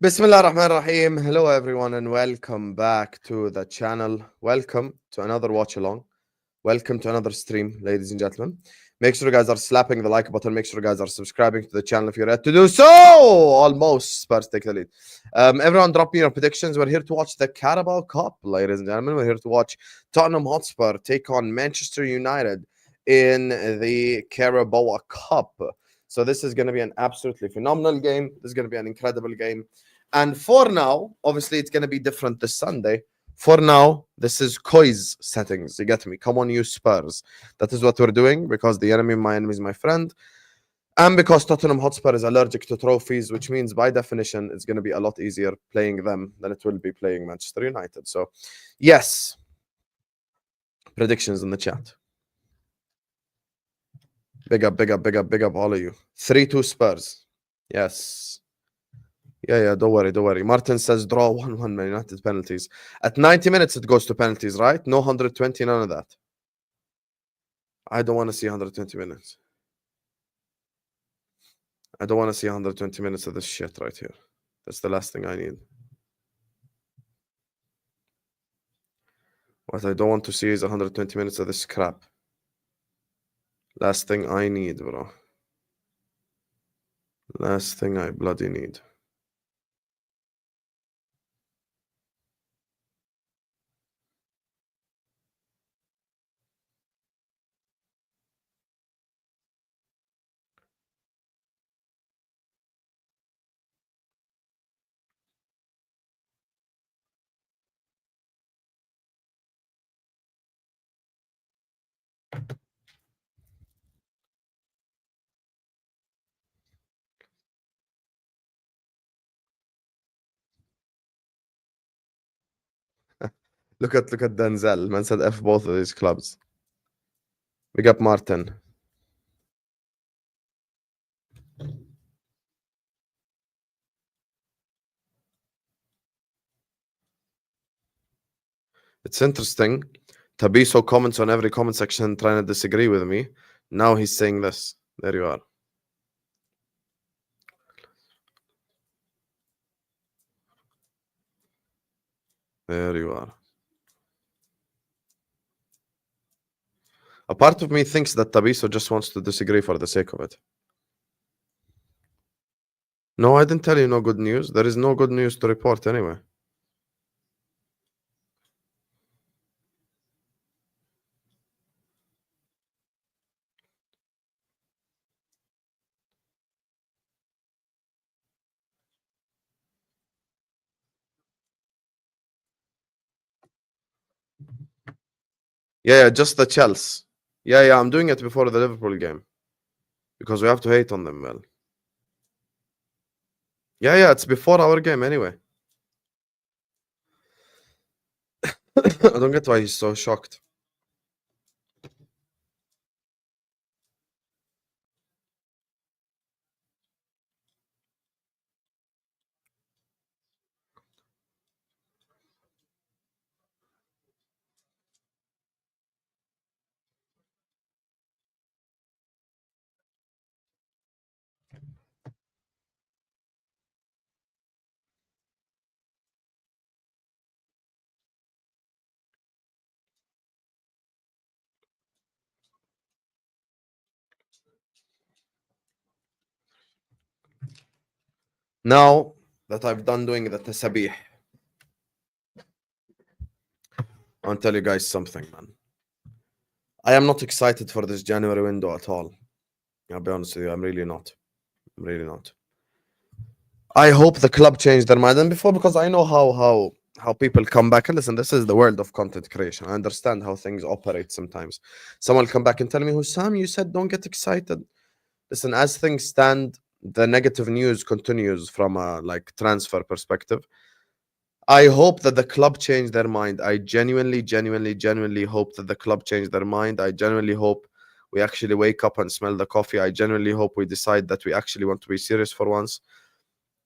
Bismillah ar-Rahman ar-Rahim. Hello everyone and welcome back to the channel. Welcome to another watch along. Welcome to another stream, ladies and gentlemen. Make sure you guys are slapping the like button. Make sure you guys are subscribing to the channel if you're ready to do so. Almost Spurs take the lead. Everyone drop me your predictions. We're here to watch the Carabao Cup, ladies and gentlemen. We're here to watch Tottenham Hotspur take on Manchester United in the Carabao Cup. So this is going to be an absolutely phenomenal game. This is going to be an incredible game. And for now, obviously, it's going to be different this Sunday. For now, this is Koi's settings. You get me? Come on, you Spurs. That is what we're doing because the enemy, my enemy, is my friend. And because Tottenham Hotspur is allergic to trophies, which means by definition, it's going to be a lot easier playing them than it will be playing Manchester United. So, yes, predictions in the chat. Big up, big up, big up, big up, all of you. 3-2 Spurs. Yes. Yeah, don't worry. Martin says draw 1-1 Man United penalties. At 90 minutes, it goes to penalties, right? No 120, none of that. I don't want to see 120 minutes. I don't want to see 120 minutes of this shit right here. That's the last thing I need. What I don't want to see is 120 minutes of this crap. Last thing I need, bro. Last thing I bloody need. Look at Denzel. Man said F both of these clubs. Big up Martin. It's interesting. Tabiso comments on every comment section trying to disagree with me. Now he's saying this. There you are. There you are. A part of me thinks that Tabiso just wants to disagree for the sake of it. No, I didn't tell you no good news. There is no good news to report anyway. Yeah, just the Chelsea. Yeah, I'm doing it before the Liverpool game. Because we have to hate on them, well. Yeah, it's before our game anyway. I don't get why he's so shocked. Now that I've done doing the tasabih, I'll tell you guys something, man. I am not excited for this January window at all. I'll be honest with you, I'm really not. I hope the club changed their mind. And before, because I know how people come back and listen, this is the world of content creation. I understand how things operate sometimes. Someone will come back and tell me, Hussam, you said don't get excited. Listen, as things stand, the negative news continues from a transfer perspective. I hope that the club changed their mind. I genuinely hope that the club changed their mind. I genuinely hope we actually wake up and smell the coffee. I genuinely hope we decide that we actually want to be serious for once.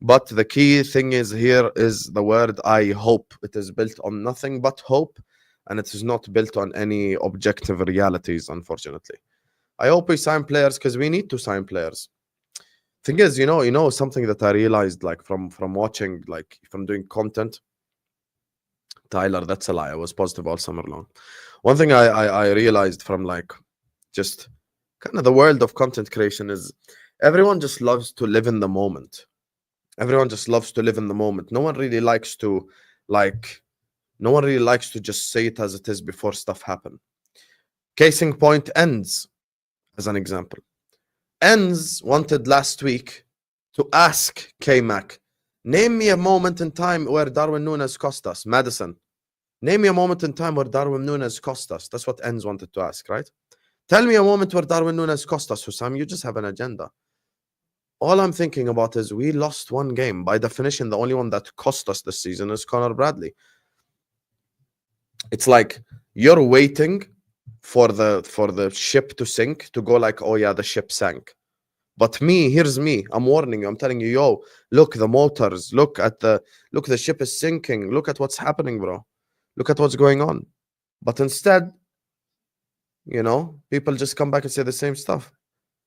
But the key thing is here is the word I hope. It is built on nothing but hope, and it is not built on any objective realities, unfortunately. I hope we sign players because we need to sign players. Thing is, you know something that I realized, like from watching, like from doing content. Tyler, that's a lie. I was positive all summer long. One thing I realized from like just kind of the world of content creation is everyone just loves to live in the moment. Everyone just loves to live in the moment. No one really likes to like no one really likes to just say it as it is before stuff happen. Casing point ends as an example. Ends wanted last week to ask K-Mac, name me a moment in time where Darwin Nunez cost us. Madison, name me a moment in time where Darwin Nunez cost us. That's what Ends wanted to ask, right? Tell me a moment where Darwin Nunez cost us, Hussam. You just have an agenda. All I'm thinking about is we lost one game. By definition, the only one that cost us this season is Connor Bradley. It's like you're waiting for the ship to sink to go like, oh yeah, the ship sank. But me, here's me. I'm warning you. I'm telling you, yo, look, the motors. Look, the ship is sinking. Look at what's happening, bro. Look at what's going on. But instead, people just come back and say the same stuff.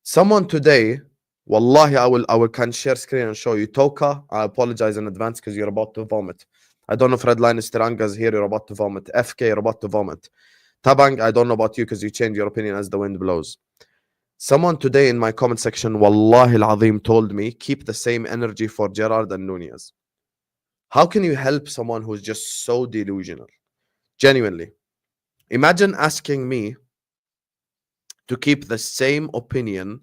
Someone today, wallahi, I will can share screen and show you. Toka, I apologize in advance because you're about to vomit. I don't know if Redline is Tiranga's here, you're about to vomit. FK, you're about to vomit. Tabang, I don't know about you because you change your opinion as the wind blows. Someone today in my comment section, wallahi al-azim, told me, keep the same energy for Gerard and Nunez. How can you help someone who's just so delusional? Genuinely. Imagine asking me to keep the same opinion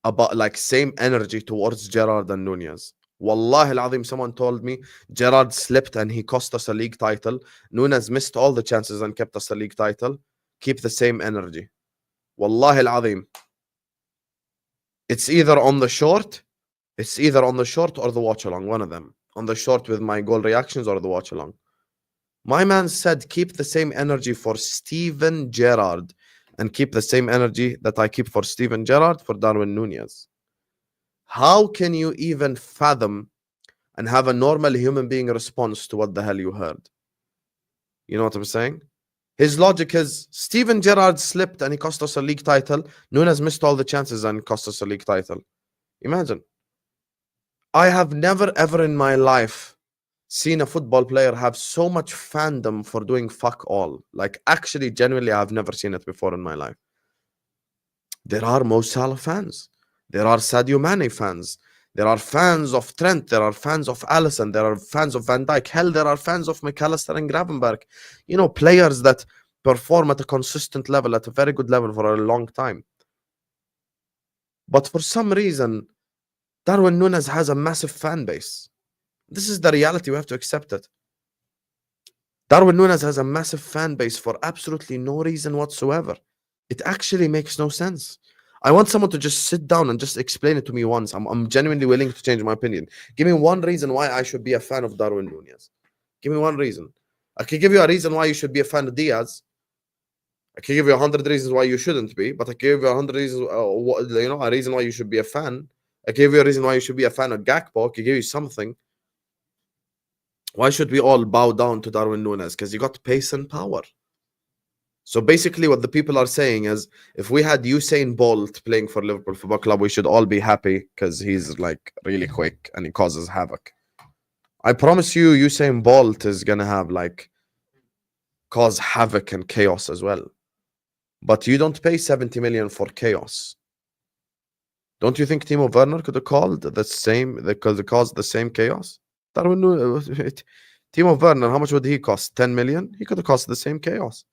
about, like, same energy towards Gerard and Nunez. Wallahi al-azim, someone told me Gerard slipped and he cost us a league title. Nunez missed all the chances and kept us a league title. Keep the same energy. Wallahi al-azim. It's either on the short or the watch along, one of them. On the short with my goal reactions or the watch along. My man said keep the same energy for Steven Gerrard and keep the same energy that I keep for Steven Gerrard for Darwin Nunez. How can you even fathom and have a normal human being response to what the hell you heard? You know what I'm saying? His logic is Steven Gerrard slipped and he cost us a league title. Nunez missed all the chances and cost us a league title. Imagine. I have never ever in my life seen a football player have so much fandom for doing fuck all. Like, actually, genuinely, I've never seen it before in my life. There are Mo Salah fans. There are Sadio Mane fans. There are fans of Trent. There are fans of Alisson. There are fans of Van Dijk. Hell, there are fans of McAllister and Gravenberg. Players that perform at a consistent level, at a very good level for a long time. But for some reason, Darwin Nunez has a massive fan base. This is the reality. We have to accept it. Darwin Nunez has a massive fan base for absolutely no reason whatsoever. It actually makes no sense. I want someone to just sit down and just explain it to me once. I'm genuinely willing to change my opinion. Give me one reason why I should be a fan of Darwin Nunez. Give me one reason. I can give you a reason why you should be a fan of Diaz. I can give you 100 reasons why you shouldn't be, but I can give you 100 reasons, a reason why you should be a fan. I can give you a reason why you should be a fan of Gakpo. I can give you something. Why should we all bow down to Darwin Nunez? Because he got pace and power. So basically what the people are saying is, if we had Usain Bolt playing for Liverpool Football Club, we should all be happy because he's like really quick and he causes havoc. I promise you, Usain Bolt is going to have like cause havoc and chaos as well. But you don't pay 70 million for chaos. Don't you think Timo Werner could have called the same, they could have caused the same chaos? Timo Werner, how much would he cost? 10 million? He could have caused the same chaos.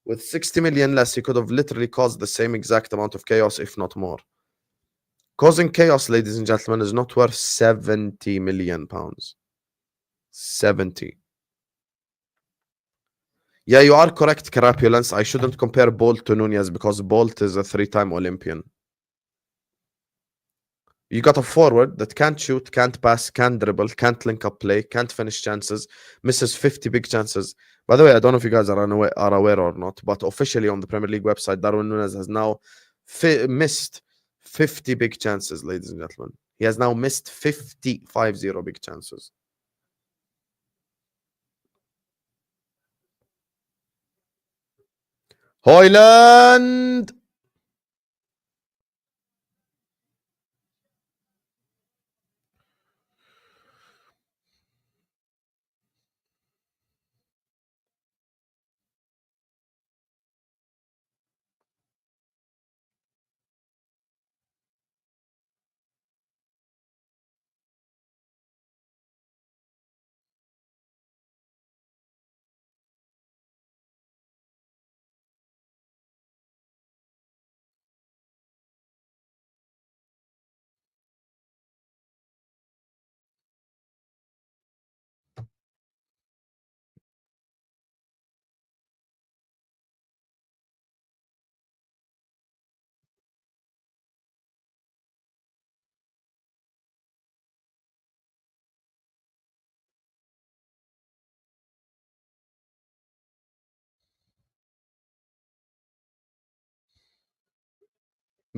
With 60 million less, he could have literally caused the same exact amount of chaos, if not more. Causing chaos, ladies and gentlemen, is not worth 70 million pounds. 70. Yeah, you are correct, Carapulence. I shouldn't compare Bolt to Nunez because Bolt is a 3-time Olympian. You got a forward that can't shoot, can't pass, can't dribble, can't link up play, can't finish chances, misses 50 big chances. By the way, I don't know if you guys are aware or not, but officially on the Premier League website, Darwin Nunez has now missed 50 big chances, ladies and gentlemen. He has now missed 50 big chances. Hoyland!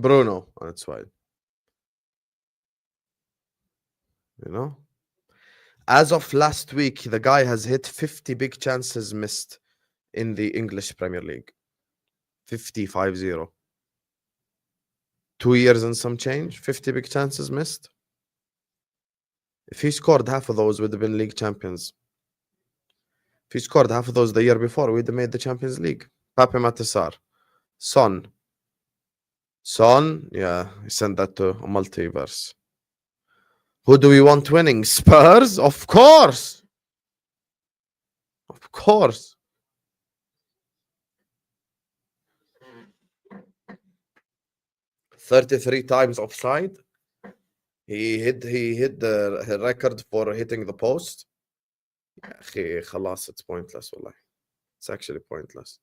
Bruno on its way. You know? As of last week, the guy has hit 50 big chances missed in the English Premier League. 50. 2 years and some change, 50 big chances missed. If he scored half of those, we'd have been league champions. If he scored half of those the year before, we'd have made the Champions League. Pape Matar. Son. Yeah, he sent that to a multiverse. Who do we want winning? Spurs? Of course. Of course. "33 times offside. He hit the record for hitting the post. يا أخي خلاص, it's pointless والله. It's actually pointless.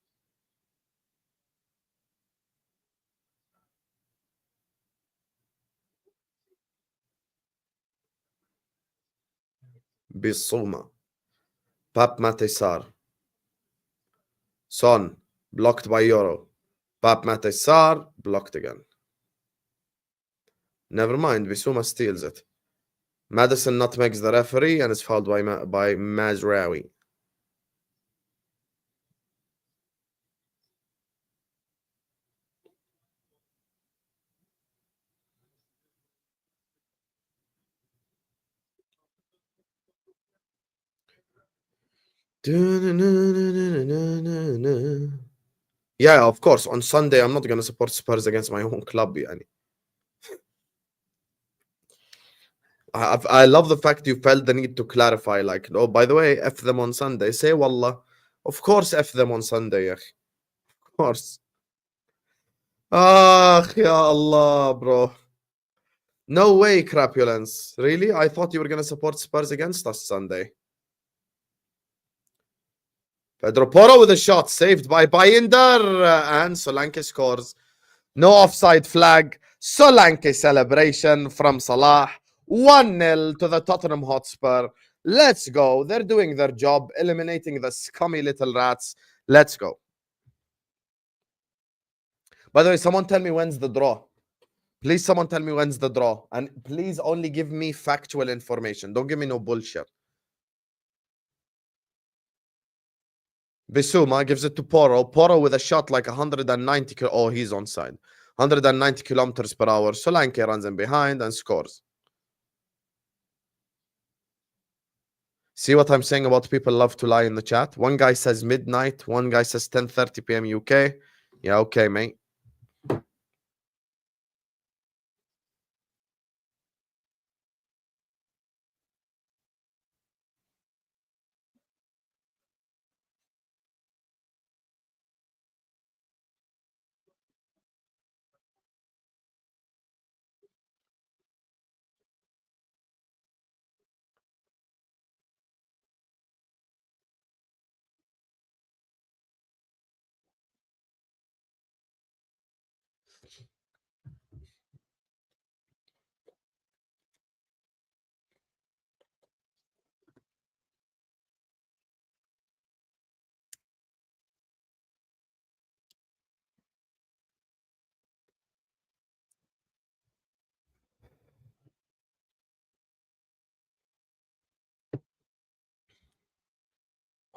بالصومة. Pap Matar. Son, blocked by Euro. Pap Matar, blocked again. Never mind, Bissouma steals it. Madison nutmegs the referee and is fouled by Mazraoui. Yeah, of course. On Sunday, I'm not going to support Spurs against my own club. Yani. I love the fact you felt the need to clarify, like, oh, by the way, F them on Sunday. Say wallah. Of course, F them on Sunday. Of course. Ah, ya Allah, bro. No way, Crapulence. Really? I thought you were going to support Spurs against us Sunday. Pedro Porro with a shot saved by Binder, and Solanke scores. No offside flag. Solanke celebration from Salah. 1-0 to the Tottenham Hotspur. Let's go. They're doing their job, eliminating the scummy little rats. Let's go. By the way, someone tell me when's the draw. Please, someone tell me when's the draw. And please only give me factual information. Don't give me no bullshit. Bissouma gives it to Porro. Porro with a shot like 190. Oh, he's onside. 190 kilometers per hour. Solanke runs in behind and scores. See what I'm saying about people love to lie in the chat? One guy says midnight. One guy says 10:30 p.m. UK. Yeah, okay, mate.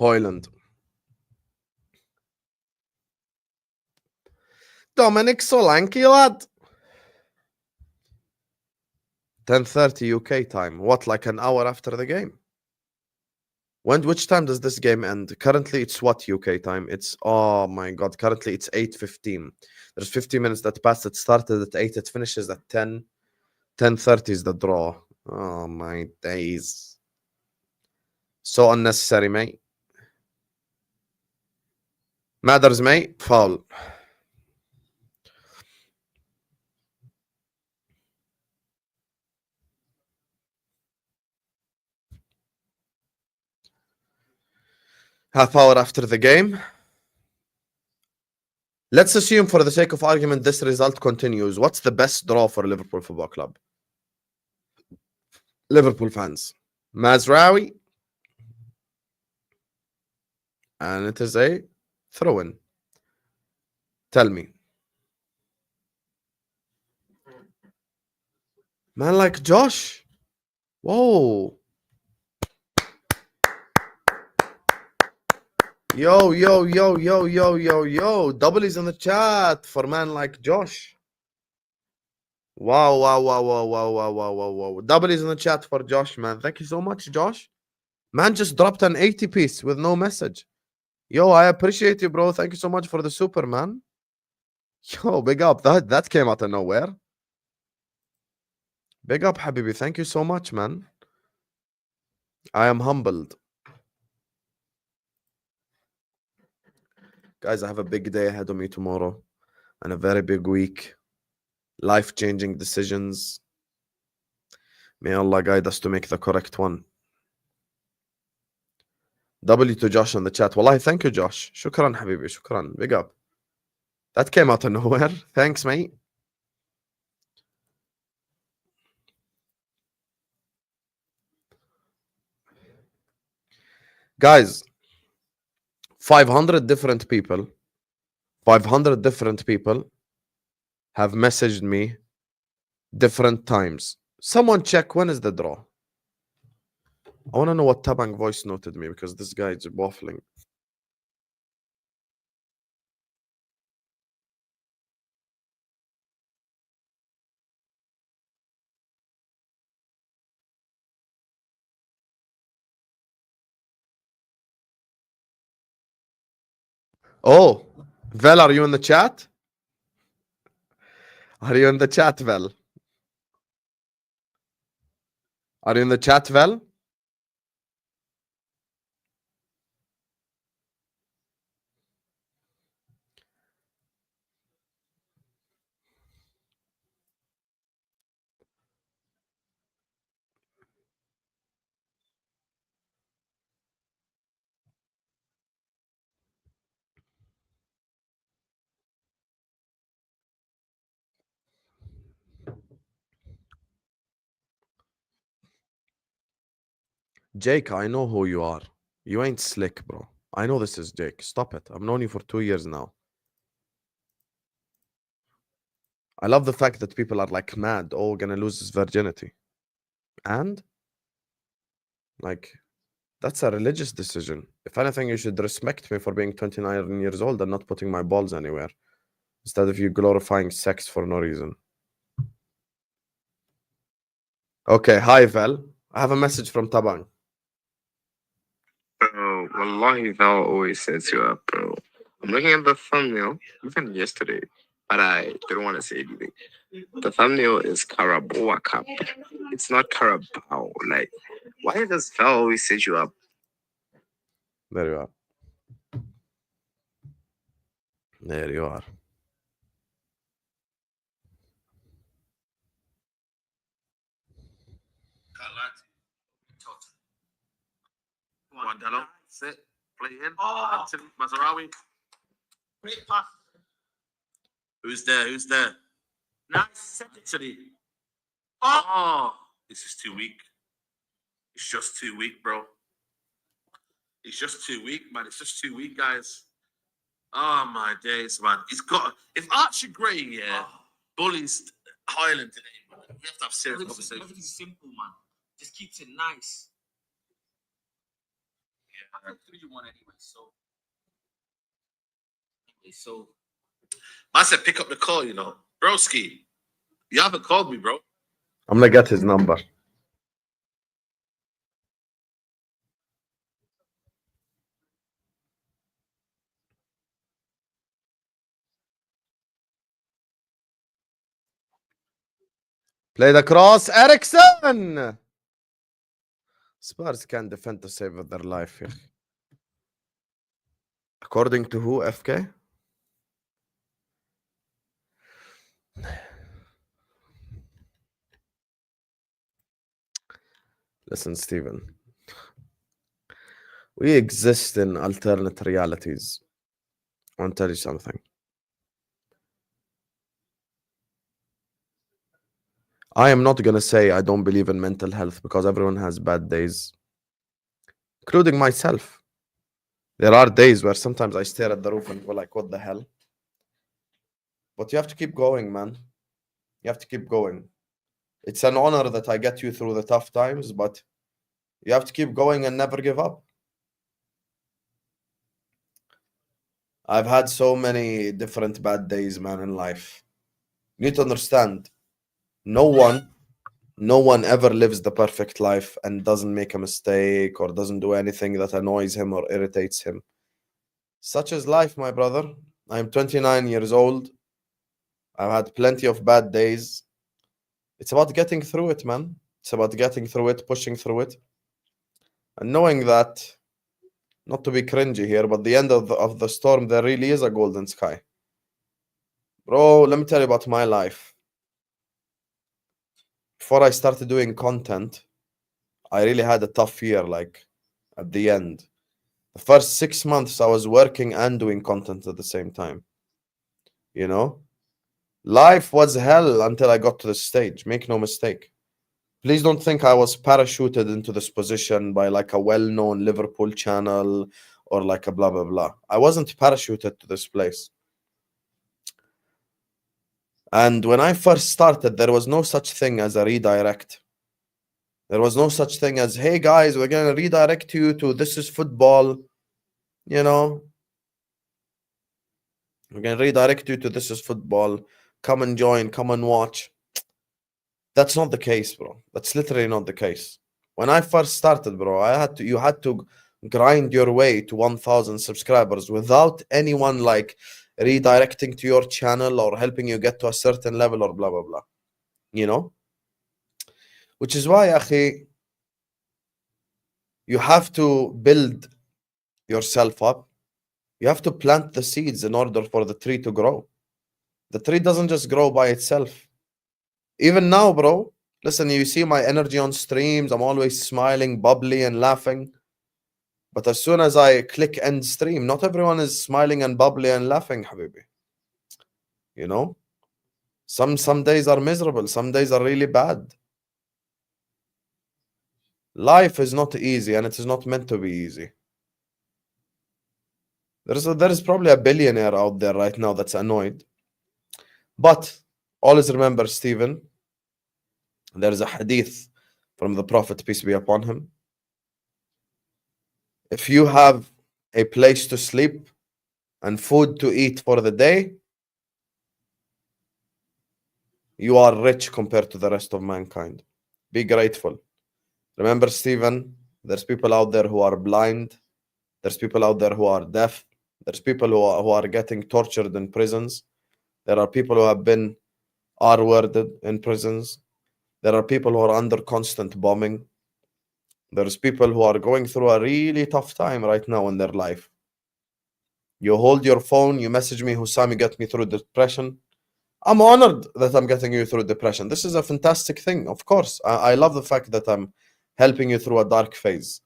Hoyland. Dominic Solanke, lad. 10:30 UK time. What, like an hour after the game? Which time does this game end? Currently, it's what UK time? It's, oh my god, currently it's 8:15. There's 50 minutes that passed. It started at 8. It finishes at 10. 10:30 is the draw. Oh my days. So unnecessary, mate. Matters, mate. Foul. Half hour after the game. Let's assume, for the sake of argument, this result continues. What's the best draw for Liverpool Football Club? Liverpool fans. Mazraoui. And it is a throw-in. Tell me. Man like Josh. Whoa. Yo, yo, yo, yo, yo, yo, yo. Double is in the chat for man like Josh. Wow, wow, wow, wow, wow, wow, wow, wow, wow. Double is in the chat for Josh, man. Thank you so much, Josh. Man just dropped an 80 piece with no message. Yo, I appreciate you, bro. Thank you so much for the super, man. Yo, big up. That came out of nowhere. Big up, Habibi. Thank you so much, man. I am humbled. Guys, I have a big day ahead of me tomorrow and a very big week. Life-changing decisions. May Allah guide us to make the correct one. W to Josh in the chat. Wallahi, thank you, Josh. Shukran, Habibi. Shukran. Big up. That came out of nowhere. Thanks, mate. Guys, 500 different people have messaged me different times. Someone check, when is the draw? I want to know what Tabang voice noted me because this guy is waffling. Oh, Vel, are you in the chat? Are you in the chat, Vel? Are you in the chat, Vel? Jake, I know who you are. You ain't slick, bro. I know this is Jake. Stop it. I've known you for 2 years now. I love the fact that people are like mad. Oh, gonna lose his virginity. And like, that's a religious decision. If anything, you should respect me for being 29 years old and not putting my balls anywhere instead of you glorifying sex for no reason. Okay, hi, Vel. I have a message from Tabang. Bro, wallahi, Val always sets you up, bro. I'm looking at the thumbnail, even yesterday, but I didn't want to say anything. The thumbnail is Carabao Cup. It's not Carabao. Like, why does Val always set you up? There you are. There you are. Watchalong, sit, play in. Oh, Mazarawi. Great pass. Who's there? Who's there? Nice secretary. Oh, this is too weak. It's just too weak, bro. It's just too weak, man. It's just too weak, guys. Oh my days, man. He's got if Archie Gray, yeah, bullies Highland today, man. We have to have serious conversation. Everything's simple, man. Just keeps it nice. Yeah. 3-1 anyway, so I said pick up the call, you know. Broski, you haven't called me, bro. I'm gonna get his number. Play the cross, Ericsson! Spurs can defend to save their life here. According to who, FK? Listen, Stephen. We exist in alternate realities. I want to tell you something. I am not going to say I don't believe in mental health because everyone has bad days, including myself. There are days where sometimes I stare at the roof and go like, what the hell? But you have to keep going, man. You have to keep going. It's an honor that I get you through the tough times, but you have to keep going and never give up. I've had so many different bad days, man, in life. You need to understand, no one ever lives the perfect life and doesn't make a mistake or doesn't do anything that annoys him or irritates him. Such is life, my brother. I'm 29 years old. I've had plenty of bad days. It's about getting through it, man. It's about getting through it, pushing through it, and knowing that, not to be cringy here, but the end of the storm, there really is a golden sky. Bro, let me tell you about my life. Before I started doing content, I really had a tough year, like at the end. The first 6 months, I was working and doing content at the same time. You know? Life was hell until I got to this stage. Make no mistake. Please don't think I was parachuted into this position by like a well-known Liverpool channel or like a blah, blah, blah. I wasn't parachuted to this place. And when I first started, there was no such thing as a redirect. There was no such thing as, hey guys, we're going to redirect you to This Is Football. You know, we're going to redirect you to This Is Football. Come and join, come and watch. That's not the case, bro. That's literally not the case. When I first started, bro, you had to grind your way to 1,000 subscribers without anyone like redirecting to your channel or helping you get to a certain level or blah, blah, blah. You know? Which is why, akhi, you have to build yourself up. You have to plant the seeds in order for the tree to grow. The tree doesn't just grow by itself. Even now, bro, listen, you see my energy on streams. I'm always smiling, bubbly, and laughing. But as soon as I click end stream, not everyone is smiling and bubbly and laughing, habibi. You know? Some days are miserable. Some days are really bad. Life is not easy, and it is not meant to be easy. There is probably a billionaire out there right now that's annoyed. But always remember, Stephen, there is a hadith from the Prophet, peace be upon him. If you have a place to sleep and food to eat for the day, you are rich compared to the rest of mankind. Be grateful. Remember, Stephen, there's people out there who are blind. There's people out there who are deaf. There's people who are getting tortured in prisons. There are people who have been R-worded in prisons. There are people who are under constant bombing. There's people who are going through a really tough time right now in their life. You hold your phone, you message me, Hussam, you get me through depression. I'm honored that I'm getting you through depression. This is a fantastic thing, of course. I love the fact that I'm helping you through a dark phase.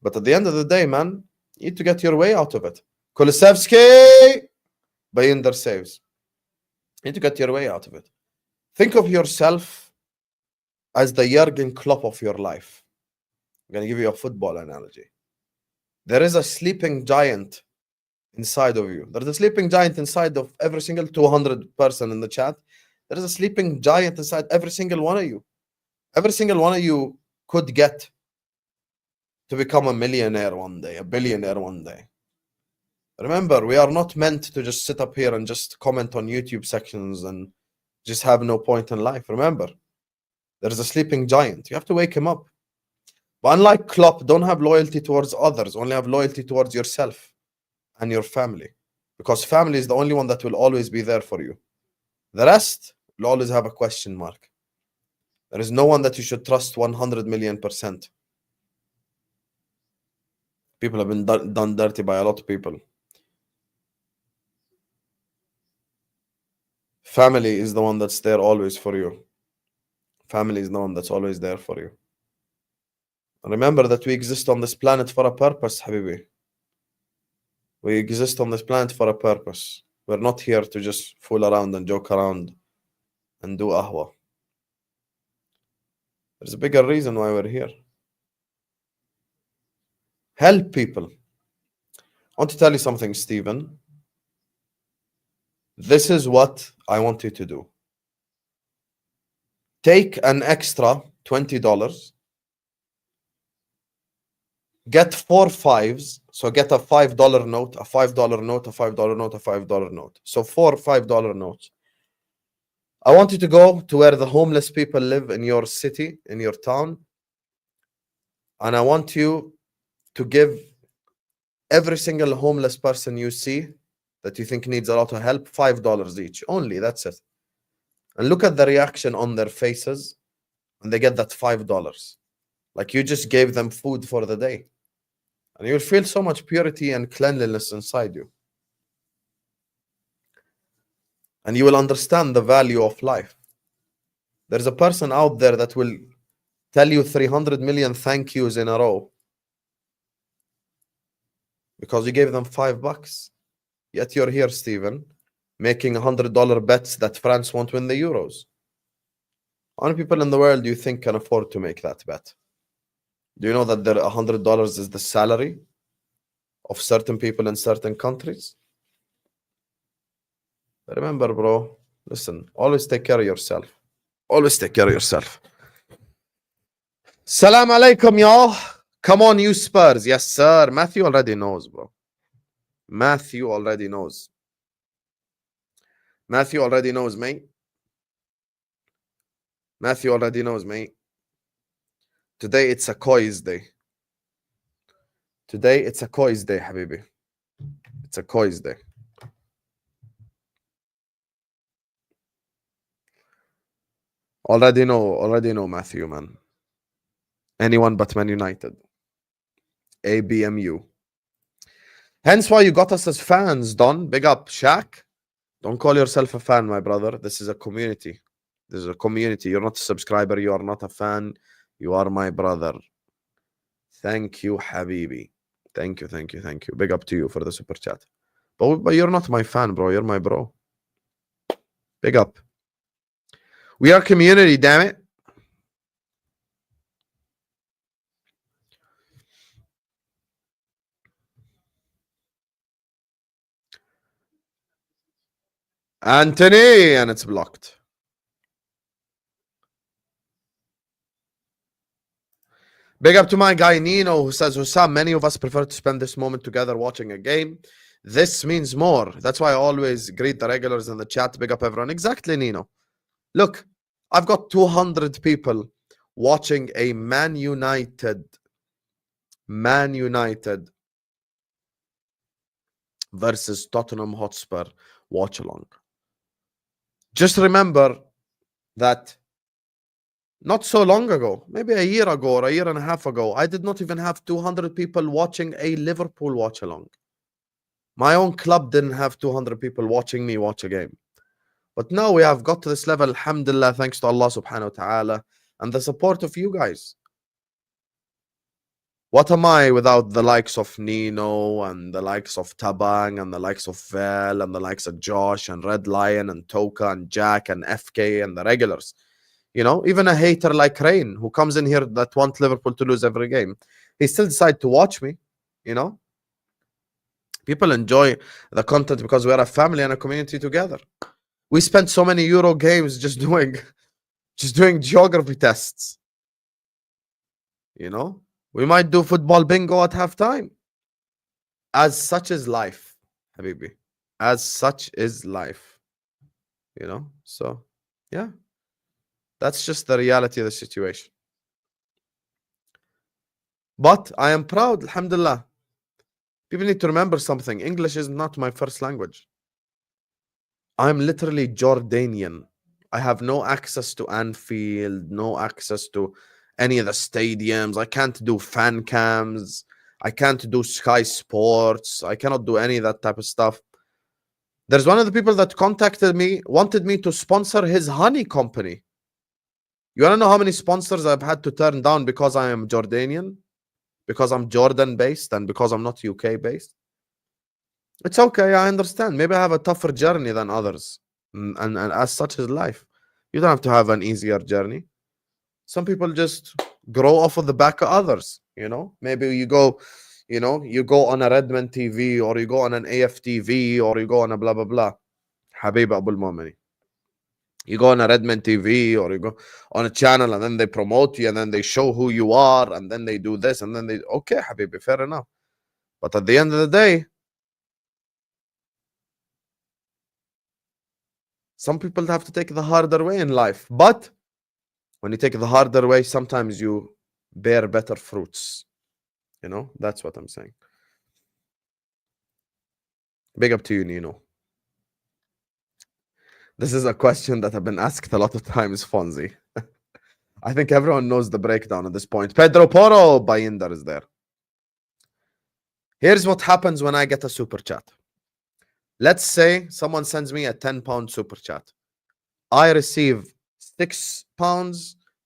But at the end of the day, man, you need to get your way out of it. Kulisevsky! Bayender saves. You need to get your way out of it. Think of yourself as the Jurgen Klopp of your life. I'm going to give you a football analogy. There is a sleeping giant inside of you. There's a sleeping giant inside of every single 200 person in the chat. There is a sleeping giant inside every single one of you. Every single one of you could get to become a millionaire one day, a billionaire one day. Remember, we are not meant to just sit up here and just comment on YouTube sections and just have no point in life. Remember, there is a sleeping giant. You have to wake him up. But unlike Klopp, don't have loyalty towards others. Only have loyalty towards yourself and your family. Because family is the only one that will always be there for you. The rest will always have a question mark. There is no one that you should trust 100 million%. People have been done dirty by a lot of people. Family is the one that's there always for you. Family is the one that's always there for you. Remember that we exist on this planet for a purpose, Habibi. We exist on this planet for a purpose. We're not here to just fool around and joke around and do ahwa. There's a bigger reason why we're here. Help people. I want to tell you something, Stephen. This is what I want you to do. take an extra $20, get 4 fives. So get a $5 note, a $5 note, a $5 note, a $5 note. So 4 $5 notes. I want you to go to where the homeless people live in your city, in your town. And I want you to give every single homeless person you see that you think needs a lot of help $5 each. Only, that's it. And look at the reaction on their faces when they get that $5. Like you just gave them food for the day. And you'll feel so much purity and cleanliness inside you. And you will understand the value of life. There's a person out there that will tell you 300 million thank yous in a row because you gave them $5. Yet you're here, Stephen, making $100 bets that France won't win the Euros. How many people in the world do you think can afford to make that bet? Do you know that $100 is the salary of certain people in certain countries? Remember, bro, listen, always take care of yourself. Always take care of yourself. Salam alaikum, y'all. Come on, you Spurs. Yes, sir. Matthew already knows, bro. Matthew already knows. Matthew already knows, mate. Matthew already knows, mate. Today it's a Koi's day. Today it's a Koi's day, Habibi. It's a Koi's day. Already know, Matthew, man. Anyone but Man United. ABMU. Hence why you got us as fans, Don. Big up, Shaq. Don't call yourself a fan, my brother. This is a community. This is a community. You're not a subscriber. You are not a fan. You are my brother. Thank you, Habibi. Thank you. Big up to you for the super chat. But you're not my fan, bro. You're my bro. Big up. We are community, damn it. Anthony, and it's blocked. Big up to my guy Nino, who says, Hussam, many of us prefer to spend this moment together watching a game. This means more. That's why I always greet the regulars in the chat. Big up everyone. Exactly, Nino. Look, I've got 200 people watching a Man United versus Tottenham Hotspur watch-along. Just remember that not so long ago, maybe a year ago or a year and a half ago, I did not even have 200 people watching a Liverpool watch-along. My own club didn't have 200 people watching me watch a game. But now we have got to this level, alhamdulillah, thanks to Allah subhanahu wa ta'ala and the support of you guys. What am I without the likes of Nino and the likes of Tabang and the likes of Val and the likes of Josh and Red Lion and Toka and Jack and FK and the regulars? You know, even a hater like Rain who comes in here that wants Liverpool to lose every game, he still decides to watch me, you know? People enjoy the content because we're a family and a community together. We spent so many Euro games just doing geography tests. You know? We might do football bingo at halftime. As such is life, Habibi. As such is life. You know? So, yeah. That's just the reality of the situation. But I am proud, alhamdulillah. People need to remember something. English is not my first language. I'm literally Jordanian. I have no access to Anfield, no access to any of the stadiums. I can't do fan cams. I can't do Sky Sports. I cannot do any of that type of stuff. There's one of the people that contacted me, wanted me to sponsor his honey company. You want to know how many sponsors I've had to turn down because I am Jordanian? Because I'm Jordan based and because I'm not UK based? It's okay, I understand. Maybe I have a tougher journey than others. And as such is life. You don't have to have an easier journey. Some people just grow off of the back of others, you know? Maybe you go, you know, you go on a Redmond TV or you go on an AFTV or you go on a blah, blah, blah. Habib Abul Momini. You go on a Redman TV or you go on a channel and then they promote you and then they show who you are and then they do this and then they, okay, Habibi, fair enough. But at the end of the day, some people have to take the harder way in life. But when you take the harder way, sometimes you bear better fruits. You know, that's what I'm saying. Big up to you, Nino. This is a question that I've been asked a lot of times, Fonzie. I think everyone knows the breakdown at this point. Pedro Porro Bayindar is there. Here's what happens when I get a super chat. Let's say someone sends me a £10 super chat. I receive £6.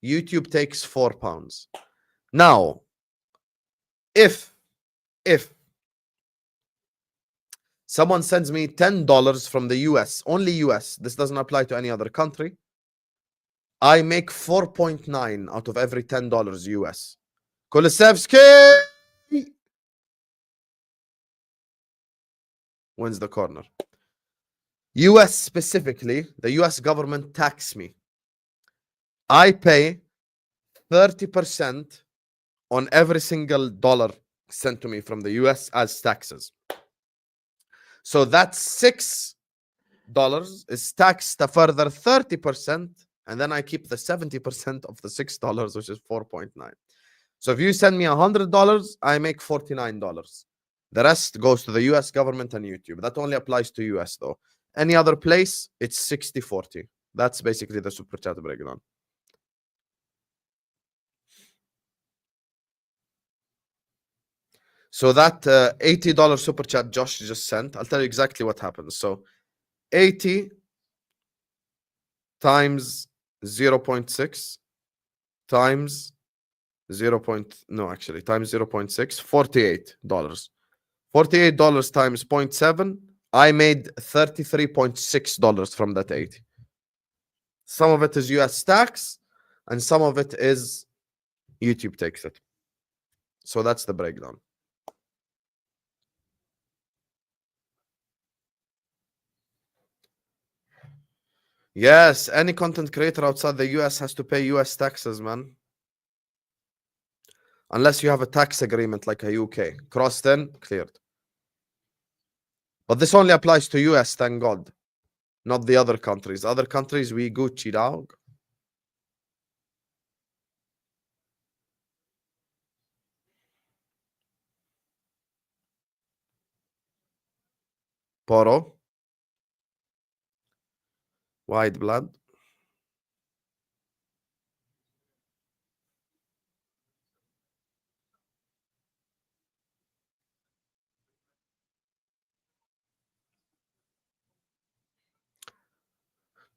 YouTube takes £4. Now, if someone sends me $10 from the US, only US, this doesn't apply to any other country, I make 4.9 out of every $10 US. Kulisevsky wins the corner. US specifically, the US government tax me. I pay 30% on every single dollar sent to me from the US as taxes. So that $6 is taxed a further 30%, and then I keep the 70% of the $6, which is 4.9. So if you send me $100, I make $49. The rest goes to the US government and YouTube. That only applies to US though. Any other place, it's 60-40. That's basically the super chat breakdown. So that $80 super chat Josh just sent, I'll tell you exactly what happens. So 80 times 0.6 times 0. No, actually, times 0.6, $48. $48 times 0.7, I made $33.6 from that 80. Some of it is US tax, and some of it is YouTube takes it. So that's the breakdown. Yes, any content creator outside the US has to pay US taxes, man. Unless you have a tax agreement like a UK. Crossed in, cleared. But this only applies to US, thank God. Not the other countries. Other countries, we Gucci, dog. Poro. White blood.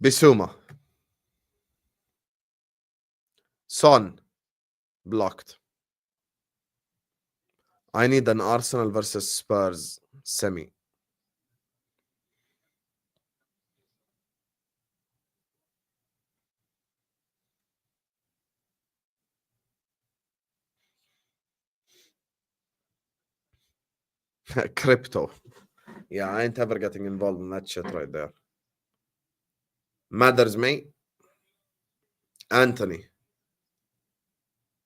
Bissouma. Son. Blocked. I need an Arsenal versus Spurs semi. Crypto. Yeah, I ain't ever getting involved in that shit right there. Matters me. Anthony.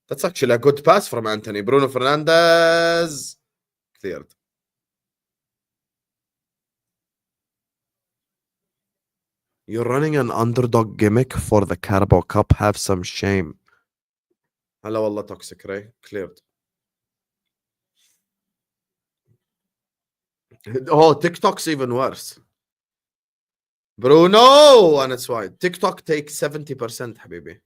That's actually a good pass from Anthony. Bruno Fernandes. Cleared. You're running an underdog gimmick for the Carabao Cup. Have some shame. Hello, Allah toxic, Ray. Cleared. Oh, TikTok's even worse. Bruno! And it's why. TikTok takes 70%, Habibi.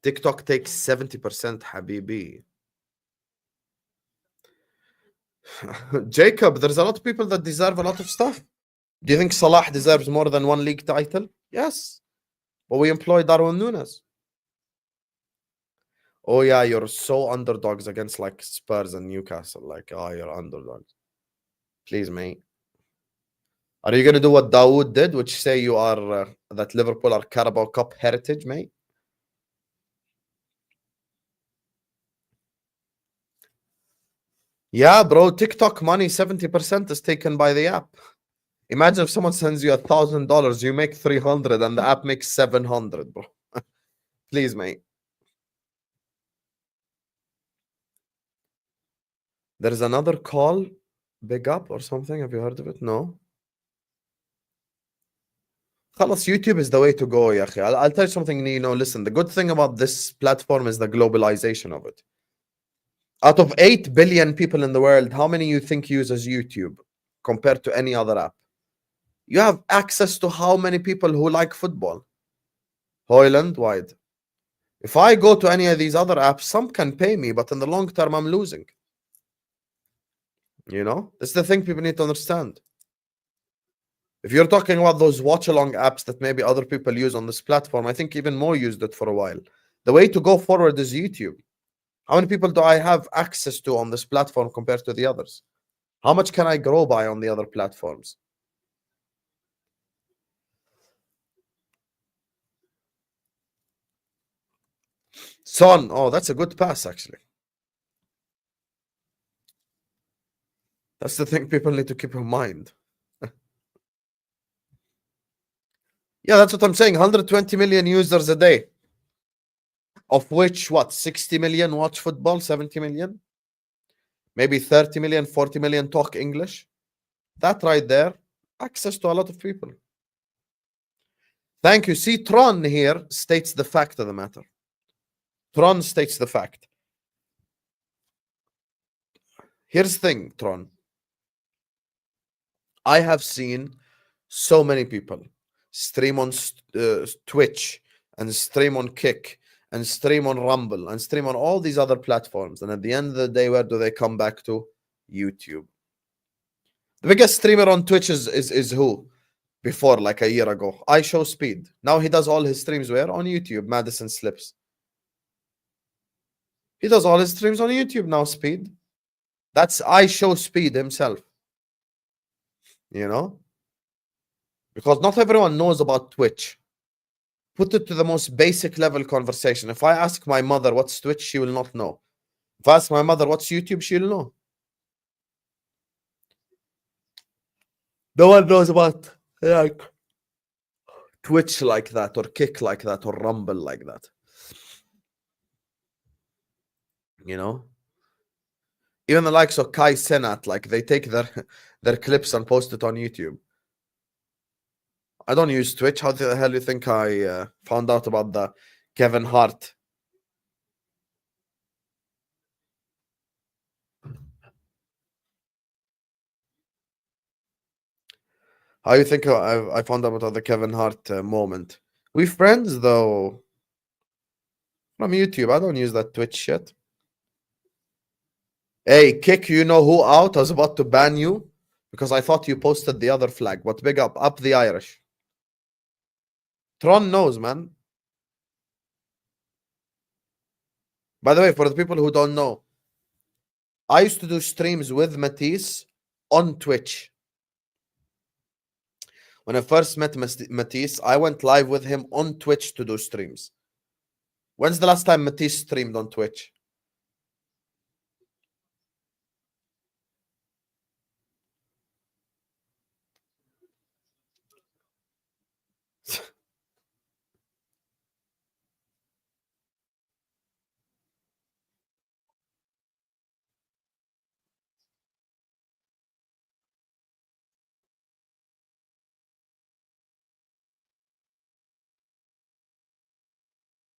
TikTok takes 70%, Habibi. Jacob, there's a lot of people that deserve a lot of stuff. Do you think Salah deserves more than one league title? Yes. But we employ Darwin Nunez. Oh, yeah, you're so underdogs against like Spurs and Newcastle. Like, oh, you're underdogs. Please, mate. Are you going to do what Dawood did, which say you are, that Liverpool are Carabao Cup heritage, mate? Yeah, bro, TikTok money, 70% is taken by the app. Imagine if someone sends you $1,000, you make 300 and the app makes 700, bro. Please, mate. There's another call, big up or something. Have you heard of it? No. خلاص, YouTube is the way to go, يا أخي. I'll tell you something, Nino. Listen, the good thing about this platform is the globalization of it. Out of 8 billion people in the world, how many you think uses YouTube compared to any other app? You have access to how many people who like football? Hoyland wide. If I go to any of these other apps, some can pay me, but in the long term, I'm losing. You know, that's the thing people need to understand. If you're talking about those watch-along apps that maybe other people use on this platform, I think even more used it for a while. The way to go forward is YouTube. How many people do I have access to on this platform compared to the others? How much can I grow by on the other platforms? Son, oh, that's a good pass, actually. That's the thing people need to keep in mind. Yeah, that's what I'm saying. 120 million users a day. Of which, what, 60 million watch football, 70 million? Maybe 30 million, 40 million talk English. That right there, access to a lot of people. Thank you. See, Tron here states the fact of the matter. Tron states the fact. Here's the thing, Tron. I have seen so many people stream on Twitch and stream on Kick and stream on Rumble and stream on all these other platforms. And at the end of the day, where do they come back to? YouTube. The biggest streamer on Twitch is who? Before, like a year ago, I Show Speed. Now he does all his streams where? On YouTube, Madison Slips. He does all his streams on YouTube now, Speed. That's I Show Speed himself. You know? Because not everyone knows about Twitch. Put it to the most basic level conversation. If I ask my mother what's Twitch, she will not know. If I ask my mother what's YouTube, she'll know. No one knows about like Twitch like that, or Kick like that, or Rumble like that. You know? Even the likes of Kai Senat, like they take their clips and post it on YouTube. I don't use Twitch. How the hell do you think I found out about the Kevin Hart? How you think I found out about the Kevin Hart moment? We friends though. From YouTube. I don't use that Twitch shit. Hey, Kick, you know who out? I was about to ban you because I thought you posted the other flag. But big up the Irish. Tron knows, man. By the way, for the people who don't know, I used to do streams with Matisse on Twitch. When I first met Matisse, I went live with him on Twitch to do streams. When's the last time Matisse streamed on Twitch?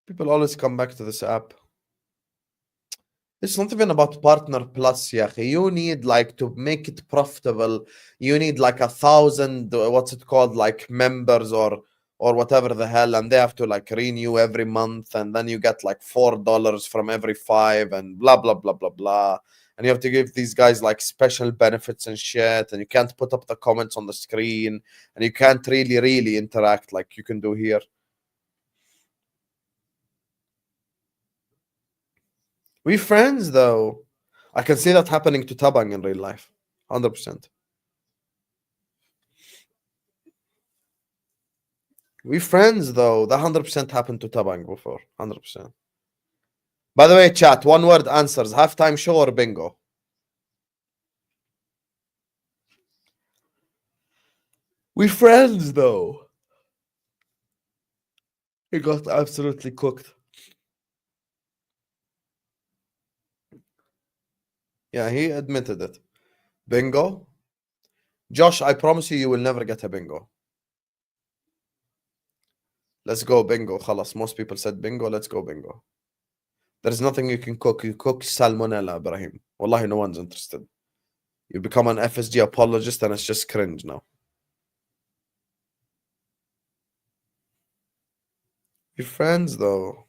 People always come back to this app. It's not even about Partner Plus, yeah. You need like to make it profitable. You need like 1,000, what's it called, like members or whatever the hell, and they have to like renew every month, and then you get like $4 from every 5, and blah blah blah blah blah. And you have to give these guys like special benefits and shit, and you can't put up the comments on the screen, and you can't really interact like you can do here. We friends though. I can see that happening to Tabang in real life. 100%. We friends though. That 100% happened to Tabang before. 100%. By the way, chat, one word answers. Halftime show or bingo? We friends though. He got absolutely cooked. Yeah, he admitted it. Bingo. Josh, I promise you, you will never get a bingo. Let's go bingo. خلاص. Most people said bingo. Let's go bingo. There's nothing you can cook. You cook salmonella, Ibrahim. Wallahi, no one's interested. You become an FSG apologist and it's just cringe now. Your friends though.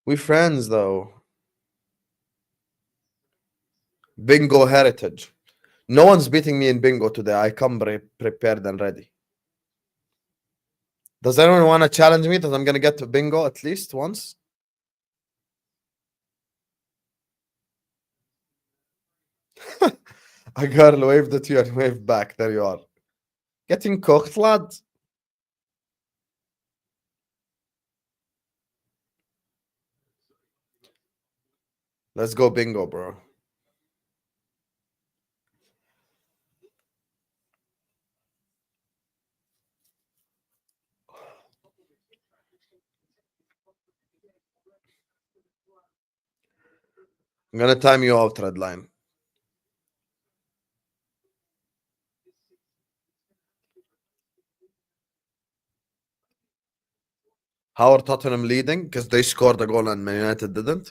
We friends though. Bingo heritage. No one's beating me in bingo today. I come prepared and ready. Does anyone want to challenge me that I'm gonna get to bingo at least once? A girl waved at you and waved back. There you are. Getting cooked, lad. Let's go bingo, bro. I'm gonna time you out, red line. How are Tottenham leading? Because they scored a goal and Man United didn't.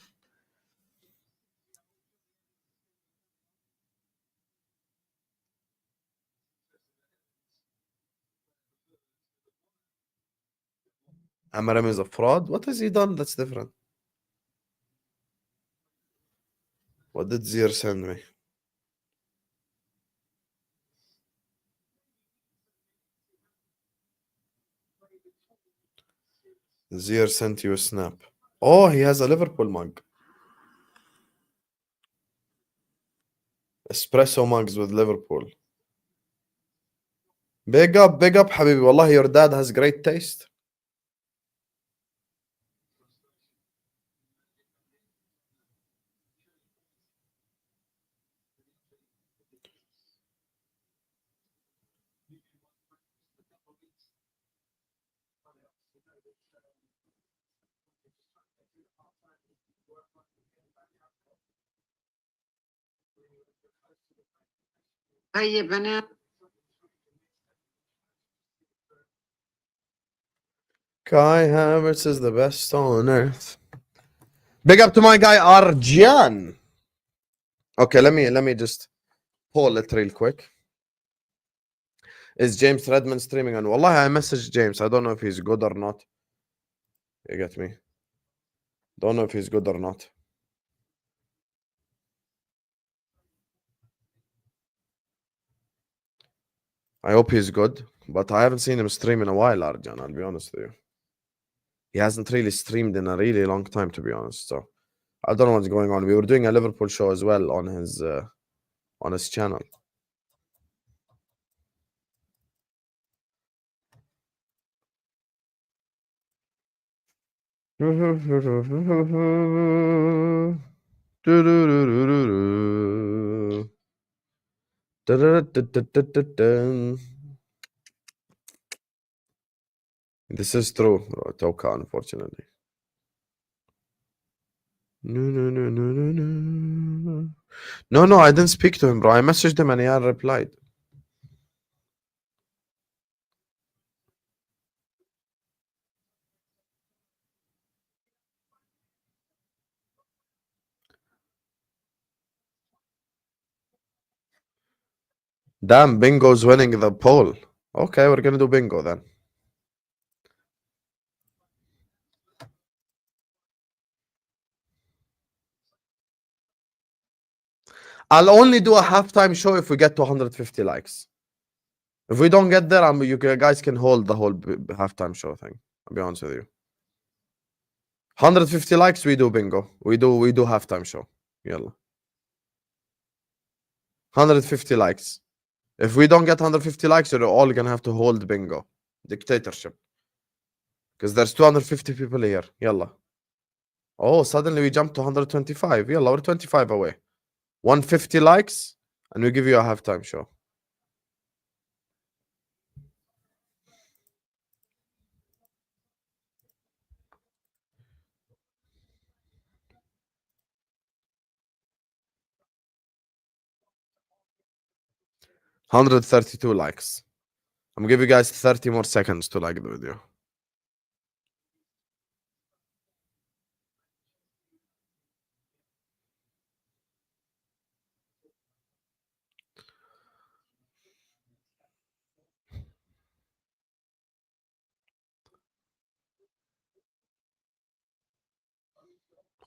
Amarim is a fraud. What has he done that's different? What did Zier send me? Zier sent you a snap. Oh, he has a Liverpool mug. Espresso mugs with Liverpool. Big up, Habibi. Wallahi, your dad has great taste. Kai Havertz is the best on earth. Big up to my guy Arjan. Okay, let me just poll it real quick. Is James Redmond streaming? And wallahi, I messaged James. I don't know if he's good or not. You get me? Don't know if he's good or not. I hope he's good, but I haven't seen him stream in a while, Arjan. I'll be honest with you. He hasn't really streamed in a really long time, to be honest. So I don't know what's going on. We were doing a Liverpool show as well on his channel. This is true, Toka, unfortunately. No, I didn't speak to him, bro. I messaged him and he had replied. Damn, Bingo's winning the poll. Okay, we're gonna do Bingo then. I'll only do a halftime show if we get to 150 likes. If we don't get there, you guys can hold the whole halftime show thing. I'll be honest with you. 150 likes, we do bingo. We do halftime show. Yalla. 150 likes. If we don't get 150 likes, you're all gonna have to hold bingo. Dictatorship. Because there's 250 people here. Yalla. Oh, suddenly we jumped to 125. Yalla, we're 25 away. 150 likes, and we give you a halftime show. $132 likes. I'm gonna give you guys 30 more seconds to like the video.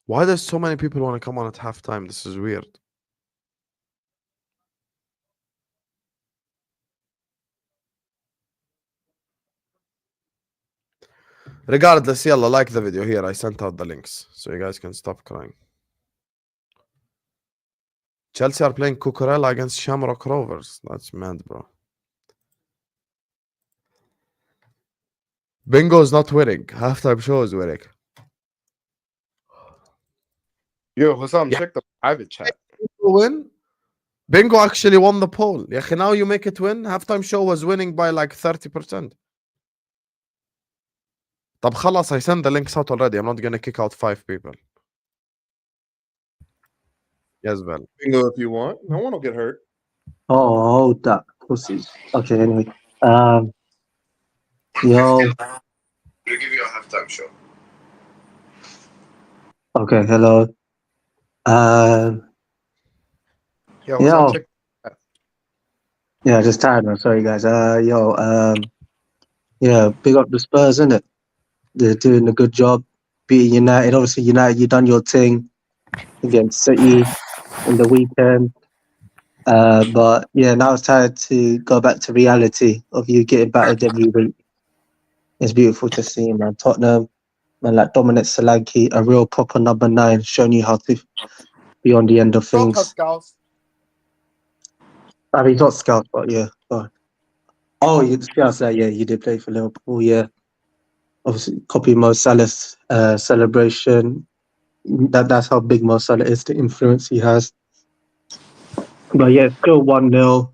Why does so many people want to come on at halftime? This is weird. Regardless, yalla, like the video here. I sent out the links so you guys can stop crying. Chelsea are playing Cucurella against Shamrock Rovers. That's mad, bro. Bingo is not winning. Halftime show is winning. Yo, Hussam, Yeah. check the private chat. Win? Bingo actually won the poll. Yeah, now you make it win. Halftime show was winning by like 30%. طب خلاص, I sent the links out already. I'm not gonna kick out 5 people. Yes, Val. Bingo if you want. No one will get hurt. Oh, hold that, pussies. Okay, anyway. Yo, We'll give you a halftime show. okay, hello. Yo, Yo. Hussam, check. Yeah, just tired, man. Sorry, guys. Yeah, big up the Spurs, innit? They're doing a good job beating United. Obviously, United, you done your thing against City in the weekend. But yeah, now it's time to go back to reality of you getting battered every week. It's beautiful to see, man. Tottenham, man, like Dominic Solanke, a real proper number 9, showing you how to be on the end of things. Scouts. I mean, not Scouts, but yeah. Oh, you Scouts, yeah, you did play for Liverpool, yeah. Obviously, copy Mo Salah's celebration. That's how big Mo Salah is, the influence he has. But yeah, still 1-0.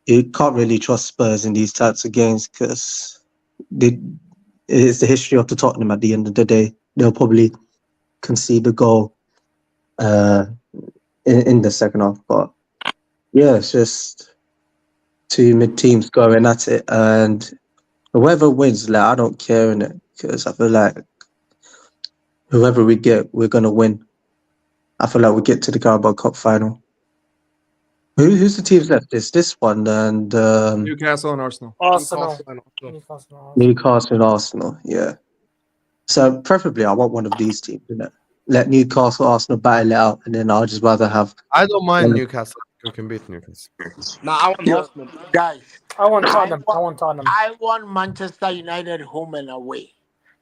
You can't really trust Spurs in these types of games because it's the history of the Tottenham at the end of the day. They'll probably concede a goal in the second half. But yeah, it's just two mid teams going at it, and whoever wins, like, I don't care in it because I feel like whoever we get, we're gonna win. I feel like we get to the Carabao Cup final. Who's the teams left? It's this one and Newcastle and Arsenal. Arsenal. Newcastle and Arsenal. Yeah. So preferably, I want one of these teams. You know, let Newcastle, Arsenal battle it out, and then I'll just rather have. I don't mind Yeah. Newcastle. We can beat Newcastle. Now I want Arsenal. Guys, I want Tottenham. I want Manchester United home and away.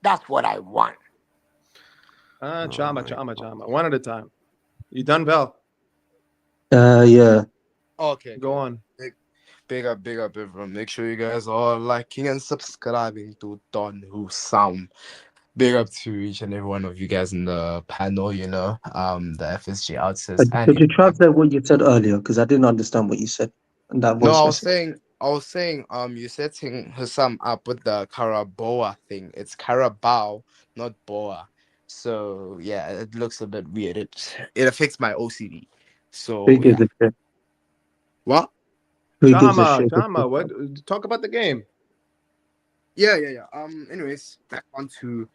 That's what I want. Chama. One at a time. You done, Val? Yeah. Okay. Go on. Big up, everyone. Make sure you guys are liking and subscribing to Don Who Sound. Big up to each and every one of you guys in the panel, the FSG outsiders. Could you translate what you said earlier? Because I didn't understand what you said. And that voice No, I message. was saying, you're setting Hussam up with the Carabao thing. It's Carabao, not Boa. So yeah, it looks a bit weird. It affects my OCD. So Who gives a shit? What? Who gives a shit? Chama, what? Talk about the game. Yeah. Anyways, back on to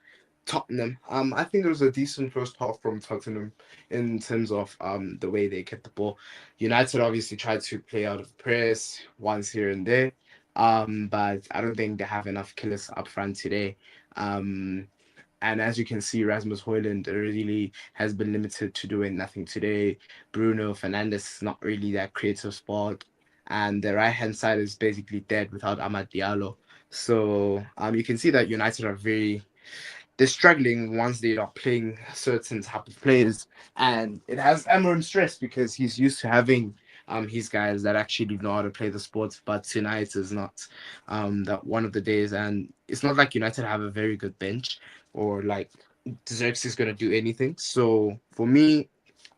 Tottenham. I think it was a decent first half from Tottenham in terms of the way they kept the ball. United obviously tried to play out of press once here and there. But I don't think they have enough killers up front today. And as you can see, Rasmus Højlund really has been limited to doing nothing today. Bruno Fernandes is not really that creative spot. And the right-hand side is basically dead without Amad Diallo. So you can see that United are they're struggling once they are playing certain type of players, and it has Amarin stressed because he's used to having his guys that actually know how to play the sports, but tonight is not that one of the days, and it's not like United have a very good bench or like Xerxes is gonna do anything. So for me,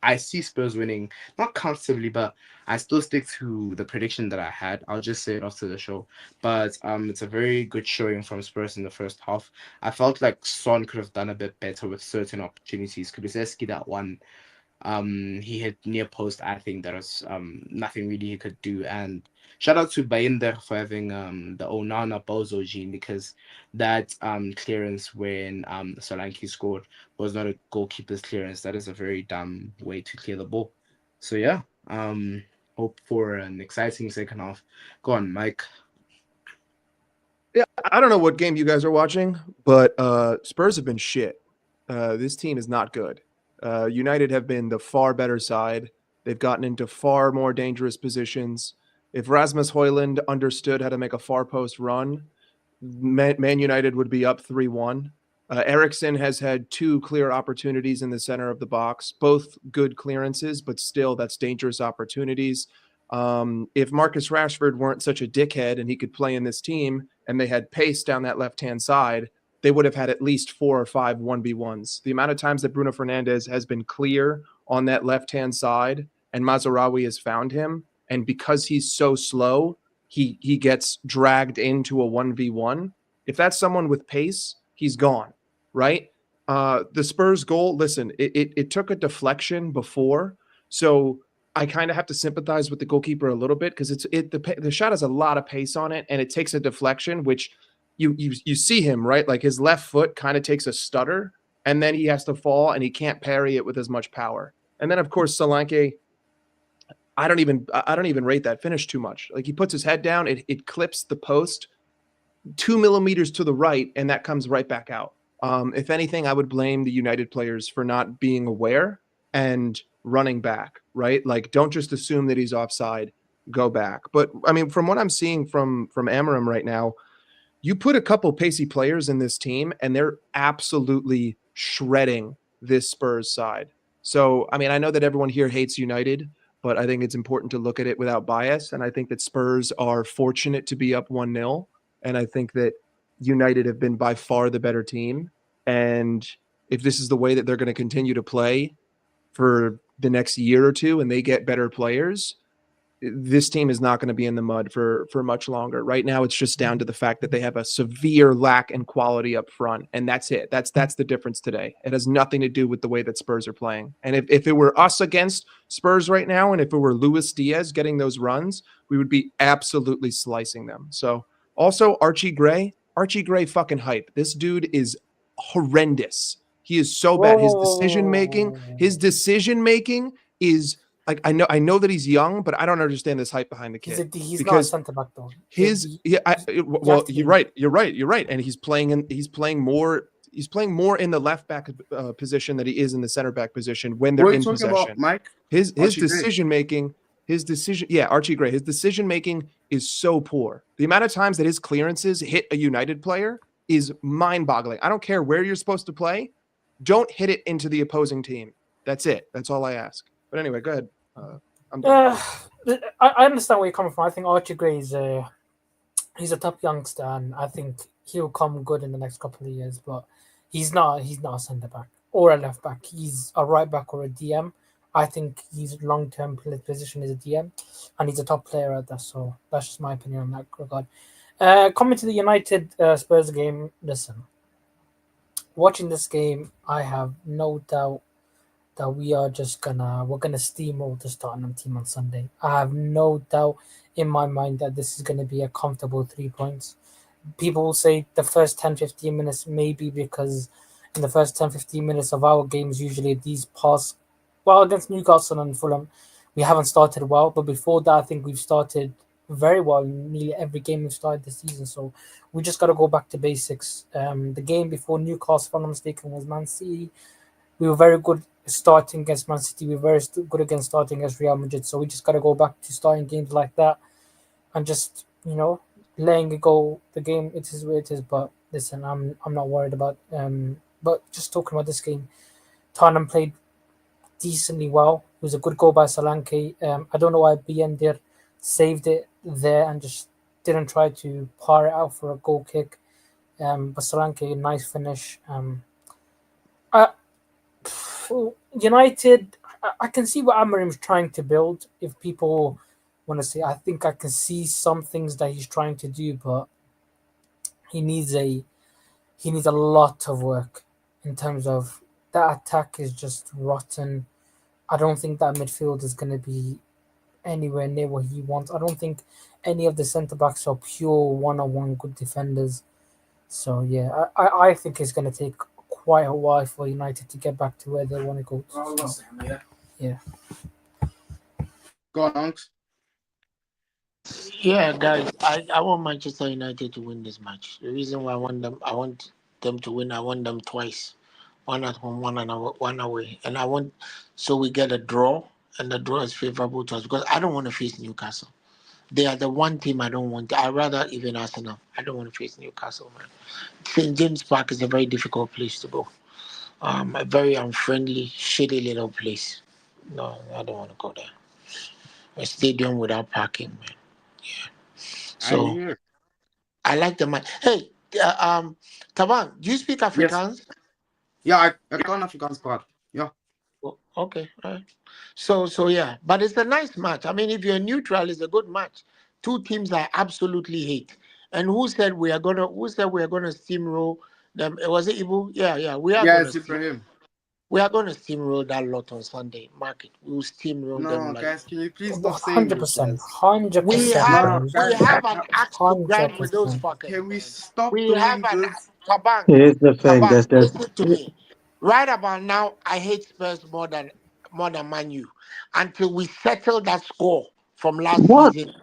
I see Spurs winning, not comfortably, but I still stick to the prediction that I had. I'll just say it after the show. But it's a very good showing from Spurs in the first half. I felt like Son could have done a bit better with certain opportunities. Kulusevski, that one, he hit near post. I think there was nothing really he could do. And shout out to Baynder for having the Onana Bozo gene, because that clearance when Solanke scored was not a goalkeeper's clearance. That is a very dumb way to clear the ball. So yeah, hope for an exciting second half. Go on, Mike. Yeah, I don't know what game you guys are watching, but Spurs have been shit. This team is not good. United have been the far better side. They've gotten into far more dangerous positions. If Rasmus Højlund understood how to make a far post run, Man United would be up 3-1. Eriksson has had two clear opportunities in the center of the box, both good clearances, but still that's dangerous opportunities. If Marcus Rashford weren't such a dickhead and he could play in this team and they had pace down that left-hand side, they would have had at least 4 or 5 1v1s. The amount of times that Bruno Fernandes has been clear on that left-hand side and Mazraoui has found him, and because he's so slow, he gets dragged into a 1v1. If that's someone with pace, he's gone, right? The Spurs goal, listen, it took a deflection before, so I kind of have to sympathize with the goalkeeper a little bit because the shot has a lot of pace on it, and it takes a deflection, which you see him, right? Like his left foot kind of takes a stutter, and then he has to fall, and he can't parry it with as much power. And then of course Solanke, I don't even rate that finish too much. Like he puts his head down, it clips the post 2 millimeters to the right, and that comes right back out. If anything, I would blame the United players for not being aware and running back, right? Like, don't just assume that he's offside, go back. But I mean, from what I'm seeing from Amarim right now, you put a couple pacey players in this team, and they're absolutely shredding this Spurs side. So, I mean, I know that everyone here hates United, but I think it's important to look at it without bias. And I think that Spurs are fortunate to be up 1-0. And I think that United have been by far the better team. And if this is the way that they're going to continue to play for the next year or two and they get better players, this team is not going to be in the mud for much longer. Right now, it's just down to the fact that they have a severe lack in quality up front, and that's it. That's the difference today. It has nothing to do with the way that Spurs are playing. And if it were us against Spurs right now, and if it were Luis Diaz getting those runs, we would be absolutely slicing them. So also Archie Gray fucking hype. This dude is horrendous. He is so bad. His decision making is like I know that he's young, but I don't understand this hype behind the kid. He's not a centre back though. You're right, and he's playing more in the left back position than he is in the center back position when they're in possession. About, Mike? His decision making, Archie Gray, his decision making is so poor. The amount of times that his clearances hit a United player is mind-boggling. I don't care where you're supposed to play, don't hit it into the opposing team. That's it. That's all I ask. But anyway, go ahead. I understand where you're coming from. I think Archie Gray is he's a top youngster, and I think he'll come good in the next couple of years. But he's not a centre back or a left back. He's a right back or a DM. I think his long-term position is a DM, and he's a top player at that. So that's just my opinion on that regard. Coming to the United Spurs game, listen. Watching this game, I have no doubt that we're gonna steamroll the Tottenham team on Sunday. I have no doubt in my mind that this is gonna be a comfortable 3 points. People will say the first 10-15 minutes, maybe because in the first 10-15 minutes of our games, usually these past, well, against Newcastle and Fulham, we haven't started well. But before that, I think we've started very well in nearly every game we've started this season. So we just got to go back to basics. The game before Newcastle, if I'm not mistaken, was Man City. We were very good starting against Man City. We were very good against starting against Real Madrid. So we just got to go back to starting games like that and just, letting it go. The game, it is what it is. But listen, I'm not worried about. But just talking about this game, Tottenham played decently well. It was a good goal by Solanke. I don't know why Biendir saved it there and just didn't try to par it out for a goal kick. But Solanke, nice finish. I, United, I can see what Amarim's trying to build. If people want to say, I think I can see some things that he's trying to do, but he needs a lot of work in terms of that attack is just rotten. I don't think that midfield is going to be anywhere near what he wants. I don't think any of the centre backs are pure one-on-one good defenders. So yeah, I think it's going to take quite a while for United to get back to where they want to go. So, yeah. Go on, Unks. Yeah, guys, I want Manchester United to win this match. The reason why I want them to win. I want them twice, one at home, one away, and I want so we get a draw, and the draw is favorable to us because I don't want to face Newcastle. They are the one team I don't want. I rather even Arsenal. I don't want to face Newcastle, man. St James Park is a very difficult place to go. A very unfriendly, shitty little place. No, I don't want to go there. A stadium without parking, man. I So hear. I like the match. Hey, Taban, do you speak Yes. Afrikaans? Yeah, I got an Afrikaans part. Yeah. Oh, okay, all right. So yeah, but it's a nice match. I mean, if you're neutral, it's a good match. Two teams I absolutely hate. And who said we are gonna? Who said we are gonna steamroll them? Was it Ibu? Yeah. We are Yeah, gonna it's Ibrahim. we are gonna steamroll that lot on Sunday. Mark it. We'll steamroll them No, like. guys, can you please stop saying Hundred this, percent, guys? 100%, No, We guys, have an axe to grind with those 100%. fuckers, can we man. stop We have doing an this? Tabang. Here's the thing. Tabang, There's listen to me. Right about now, I hate Spurs more than Man U. Until we settle that score from last what? season,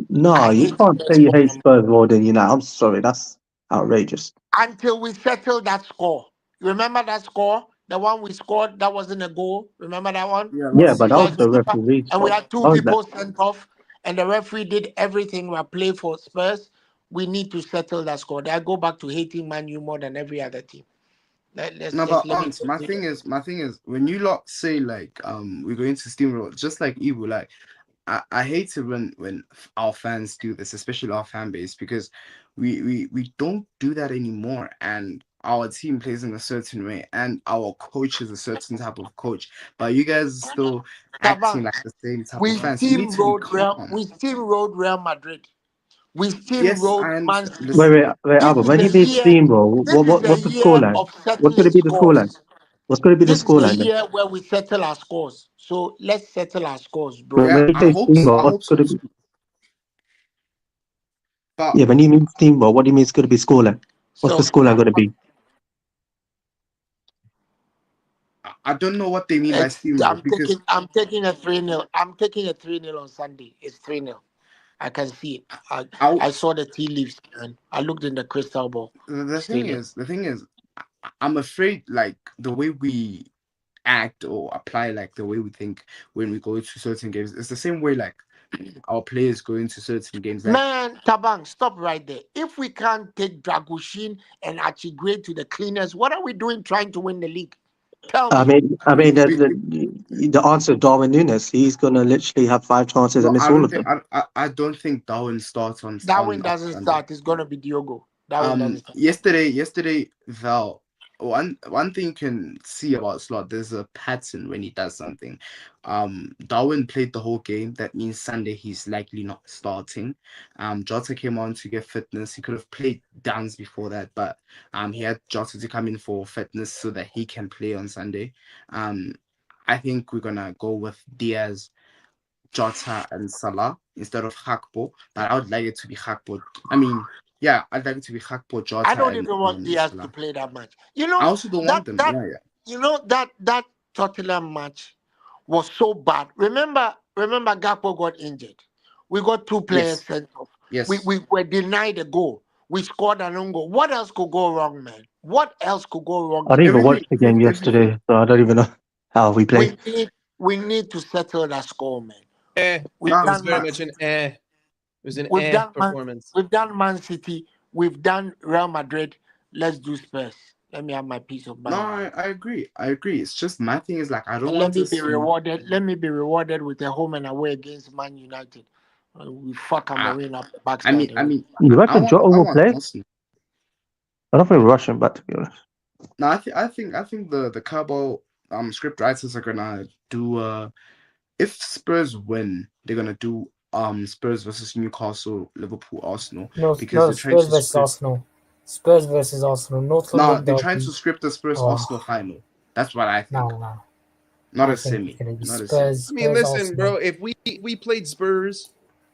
No, I you hate can't Spurs say you more hate than Spurs more than United. I'm sorry, that's outrageous. until we settle that score. You remember that score? The one we scored that wasn't a goal. Remember that one? Yeah, Yeah, last but that was season. Like the keeper, referee's and we fault. had two That was that. people sent off, and the referee did everything. We play for Spurs. We need to settle that score. I go back to hating Man U more than every other team. Let's No, just but let me. Unks, my thing is, when you lot say like we're going to steamroll, just like Evo, like I hate it when our fans do this, especially our fan base, because we don't do that anymore, and our team plays in a certain way, and our coach is a certain type of coach, but you guys are still acting Taban, like the same type we of fans. You need to be calm. steamrolled Real Madrid. We Yes, steamrolled and Man City. listen, Wait, This Albert. is When a you mean year. steamroll, This is a what's the year scoreline? of What's going settling to be the scoreline? scores. What's going to be the This is a scoreline then? year where we settle our scores. So let's settle our scores, bro. When yeah, you I say hope so. steamroll, I what's hope going so to be? too. But Yeah, when you mean steamroll, what do you mean it's going to be scoreline? What's the So scoreline going to be? I don't know what they mean by steamroll because I'm taking a 3-0. I'm taking a 3-0 on Sunday. It's 3-0. I can see it. I, I saw the tea leaves and I looked in the crystal ball. the It's thing 3-0. is, I'm afraid like the way we act or apply like the way we think when we go to certain games, it's the same way like our players go into certain games. Like Man, Tabang, stop right there. If we can't take Dragushin and Achigre to the cleaners, what are we doing trying to win the league? Tell I me. mean, the answer Darwin Nunez. He's going to literally have 5 chances and no, miss I all don't of think them. I don't think Darwin starts Darwin on doesn't Sunday. start. It's going to be Diogo. Darwin doesn't start. Yesterday Val, one thing you can see about Slot, there's a pattern when he does something. Darwin played the whole game. That means Sunday he's likely not starting. Jota came on to get fitness. He could have played Dance before that, but he had Jota to come in for fitness so that he can play on Sunday. I think we're gonna go with Diaz, Jota, and Salah instead of Hakpo, but I would like it to be Hakpo. I mean, yeah, I'd like it to be Hakpo, I Jota, don't and even want Diaz to Salah. play that match. I also don't want them. Yeah, yeah. That Tottenham match was so bad. Remember Gakpo got injured. We got two players Yes, sent off. yes. We were denied a goal. We scored an own goal. What else could go wrong, man? What else could go wrong I in didn't that even game? watch the game Everything. yesterday, so I don't even know how we played. We need to settle that score, man. Eh, We Nah, it was can't very nah, much an eh. was an We've done performance. We've done Man City. We've done Real Madrid. Let's do Spurs. Let me have my piece of No, mind. I agree. I agree. It's just my thing is like I don't And want let me to be see. rewarded. Let me be rewarded with a home and away against Man United. We fuck Amorim up the backside. You reckon Jota will want play? Arsenal. I don't think Russian back, to be honest. No, I think the Carabao script writers are gonna do if Spurs win, they're gonna do Spurs versus Newcastle, Liverpool, Arsenal. No, Because they're trying Spurs to versus script. Arsenal. Spurs versus Arsenal. North No, London they're trying derby. to script the Spurs Oh. Arsenal final. That's what I think. No. Not I a think semi. it's gonna be Not a Spurs. semi. I mean, Spurs, listen, Arsenal. bro. If we played Spurs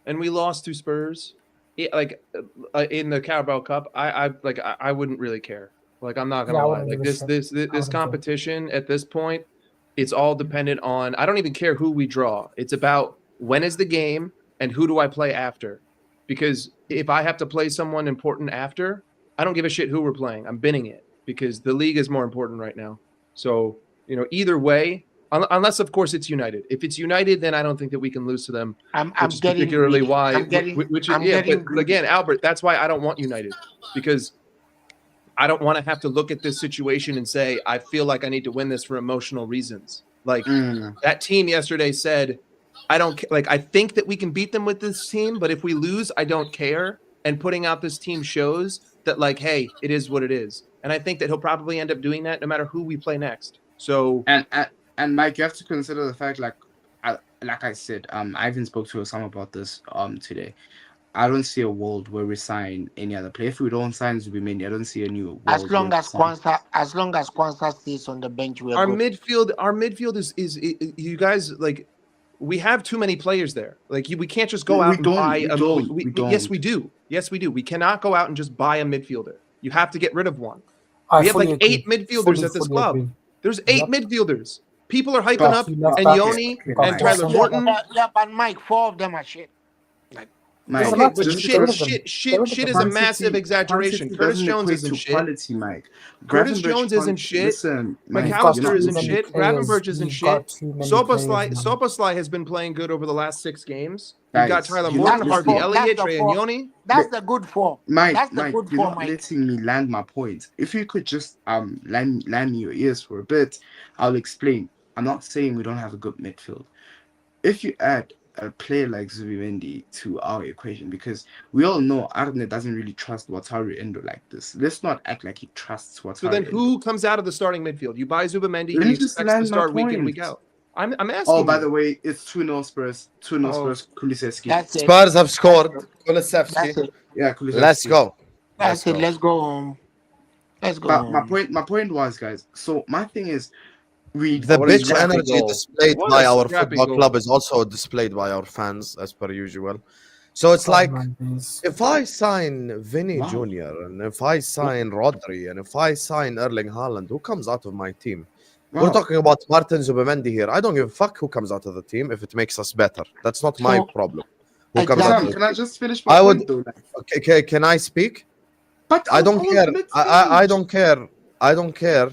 and we lost to Spurs, in the Carabao Cup, I wouldn't really care. Like, I'm not gonna Yeah, I lie. wouldn't Like give a shit. this wouldn't care. competition at this point, it's all dependent on. I don't even care who we draw. It's about when is the game and who do I play after. Because if I have to play someone important after, I don't give a shit who we're playing. I'm binning it because the league is more important right now. So, either way, unless of course it's United. If it's United, then I don't think that we can lose to them. I'm Which is getting particularly greedy. why. I'm getting But greedy. again, Albert, that's why I don't want United, because I don't want to have to look at this situation and say I feel like I need to win this for emotional reasons. Like that team yesterday said, I don't like. I think that we can beat them with this team, but if we lose, I don't care. And putting out this team shows that, like, hey, it is what it is. And I think that he'll probably end up doing that no matter who we play next. So and Mike, you have to consider the fact, like I said, Ivan spoke to Osama about this today. I don't see a world where we sign any other player. If we don't sign Zubimendi, I don't see a new world. As long as Kwanzaa stays on the bench, we're our good. midfield is you guys, like, we have too many players there. Like, we can't just go out and buy a midfielder. Yes, we do. Yes, we do. We cannot go out and just buy a midfielder. You have to get rid of one. We have like 8 midfielders at this club. Agree. There's 8 midfielders. People are hyping up left and back. Yoni and Tyler Morton. Yeah, but Mike, 4 of them are shit. Mike, Okay, but just shit is a massive exaggeration. Curtis Jones isn't shit. Quality, Mike. Curtis Jones isn't shit. Listen, Mike, McAllister isn't many shit. players. Gravenberch isn't You've shit. got too many players, man. Soboslai has been playing good over the last 6 games. Guys, You've got Tyler you Morton, know- Harvey That's Elliott, the Trey four. Yoni. That's the good 4. Mike, That's the Mike, good you're 4, not Mike. letting me land my point. If you could just land me your ears for a bit, I'll explain. I'm not saying we don't have a good midfield. If you add a player like Zubimendi to our equation, because we all know Arne doesn't really trust Wataru Endo like this. Let's not act like he trusts Wataru So then Endo. who comes out of the starting midfield? You buy Zubimendi, Let he me just expects to land my start week in, point. week out. I'm asking Oh, by you. the way, it's 2-0 Spurs. 2-0 Oh. Spurs. Kulusevski. That's it. Spurs have scored. That's Kulusevski. it. Yeah, Kulusevski. Let's go. That's it. Let's go home. Let's go But home. my point was, guys. So my thing is, The What a bitch scrappy energy goal. displayed What by a our scrappy football goal. club is also displayed by our fans, as per usual. So it's like, if I sign Vinny Wow. Jr., and if I sign Rodri, and if I sign Erling Haaland, who comes out of my team? wow. We're talking about Martin Zubimendi here. I don't give a fuck who comes out of the team if it makes us better. That's not my So- problem. Who comes out Exactly. of the Can I just finish my I point would- though? Like, Okay, can I speak? but I don't was care. I mid-stage. don't care. I don't care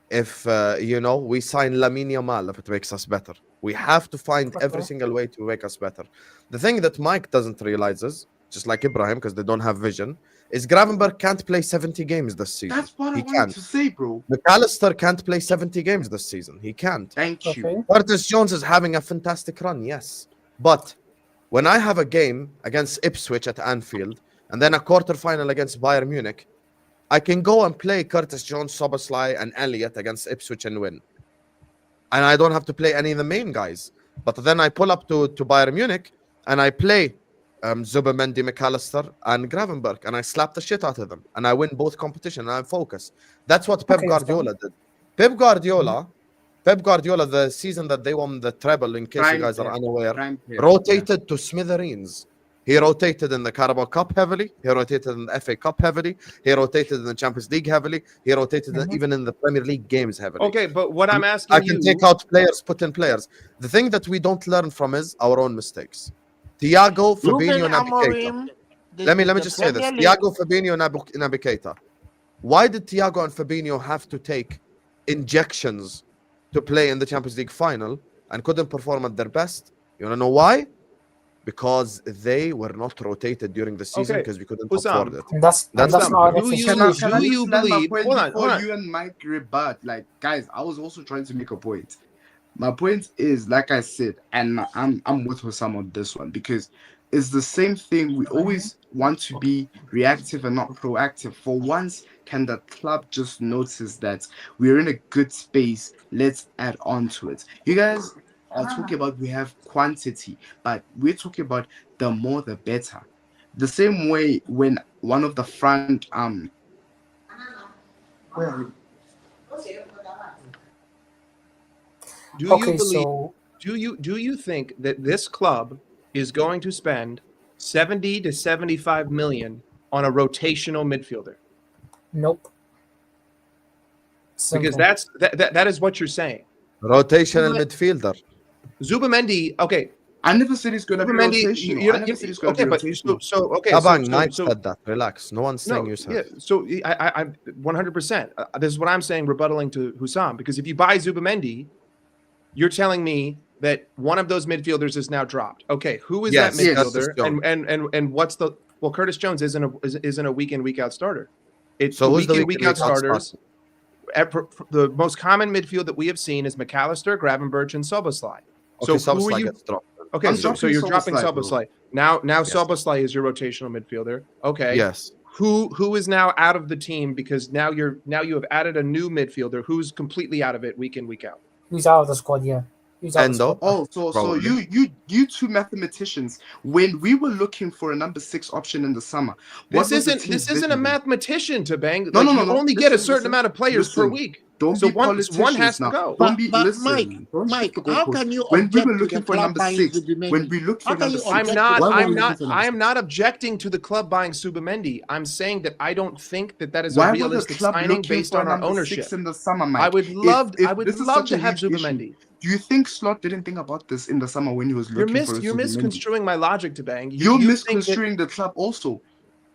if we sign Lamine Yamal if it makes us better. We have to find every single way to make us better. The thing that Mike doesn't realize is, just like Ibrahim, because they don't have vision, is Gravenberg can't play 70 games this season. That's what I He wanted can't. to say, bro. McAllister can't play 70 games this season. He can't. Thank you. Okay. Curtis Jones is having a fantastic run, yes. But when I have a game against Ipswich at Anfield and then a quarterfinal against Bayern Munich, I can go and play Curtis Jones, Soboslai, and Elliott against Ipswich and win. And I don't have to play any of the main guys. But then I pull up to Bayern Munich and I play Zubimendi, McAllister, and Gravenberg, and I slap the shit out of them. And I win both competition and I'm focused. That's what Pep Guardiola did. Pep Guardiola, the season that they won the treble, in case you guys are unaware, rotated to smithereens. He rotated in the Carabao Cup heavily. He rotated in the FA Cup heavily. He rotated in the Champions League heavily. He rotated even in the Premier League games heavily. Okay, but what I'm asking I can take out players, put in players. The thing that we don't learn from is our own mistakes. Thiago, Fabinho, Ruben Naby Keita. Amorim. Let me just say this. Premier League. Thiago, Fabinho, Naby Keita. Why did Thiago and Fabinho have to take injections to play in the Champions League final and couldn't perform at their best? You want to know why? because they were not rotated during the season Okay, because we couldn't Hussam. afford it. And that's That's not simple. Alex's Do Can I solution. you just land my believe? point Hold on, before hold on. you and Mike rebut? Like, guys, I was also trying to make a point. My point is, like I said, and I'm with Hussam on this one because it's the same thing. We always want to be reactive and not proactive. For once, can the club just notice that we're in a good space? Let's add on to it. You guys are talking about we have quantity, but we're talking about the more the better. The same way when one of the front where are we? Do you Okay, believe? so Do you think that this club is going to spend 70 to 75 million on a rotational midfielder? nope. Because Simple. that is what you're saying. Rotational midfielder. Zubamendi, okay. I never said it's gonna be Zubamendi, rotational. I never said it's gonna okay, be but rotational. okay, Abang, so Mike said that. Relax. No one's saying no, you said. yeah. So I 100%. This is what I'm saying, rebuttaling to Hussam, because if you buy Zubamendi, you're telling me that one of those midfielders is now dropped. Okay, who is Yes, that yes. midfielder? Curtis And what's the Curtis Jones isn't a week in week out starter. It's So the who's the week in week week in, out week out starters. The most common midfield that we have seen is McAllister, Gravenberch, and Soboslai. Okay, So who are Szoboszlai you? gets dropped. Okay, I'm so dropping you're dropping Soboslai, bro. Soboslai. Now Yes. Soboslai is your rotational midfielder. Okay. Yes. Who is now out of the team because now you have added a new midfielder who's completely out of it week in week out. Who's out of the squad? Yeah. Who's out of the Endo. squad? Oh, so Probably. you two mathematicians, when we were looking for a number 6 option in the summer, what This was the teams isn't a vision? mathematician to bang. No, Like no, no, you no. only get a Listen, certain listen, amount of players per listen. week. Don't So be one politicians has to now. go. Don't be But listen. Don't shift the How goalposts. can you When we object were to looking the for club number buying 6, Zubimendi? when we looked How for can number you 6, I'm object not. to the why were club we I'm looking not. for number I am 6? not objecting to the club buying Subamendi. I'm saying that I don't think that is a Why were the realistic club signing looking based for a on our number ownership. 6 in the summer, Mike? I would If love this is such to a have huge issue, Zubimendi. do you think Slot didn't think about this in the summer when he was You're looking for a Zubimendi? misconstruing my logic to bang. You're You think that misconstruing the club also.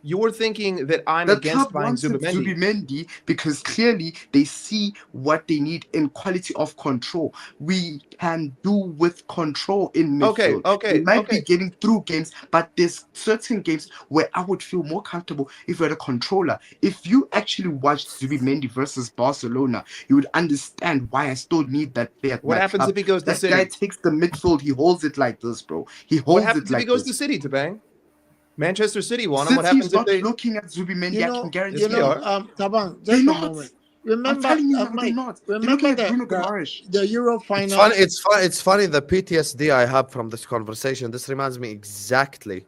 you're thinking that I'm The against club buying wanted Zubimendi. Zubimendi because clearly they see what they need in quality of control. We can do with control in midfield. We might be getting through games, but there's certain games where I would feel more comfortable if we had a controller. If you actually watched Zubimendi versus Barcelona, you would understand why I still need that player at What my happens club. if he goes to That guy City? takes the midfield, he holds it like this, bro. He What holds it happens if he like goes this. to City to bang? Manchester City want him. What City's happens if not they? looking at Zubimendi, You I can know, guarantee Yes, they are. Taban, They're just a not. moment. I'm Remember, telling you now, they're Mike, not. They're looking remember at Bruno Guimaraes. the Euro It's final. funny. It's funny. The PTSD I have from this conversation. This reminds me exactly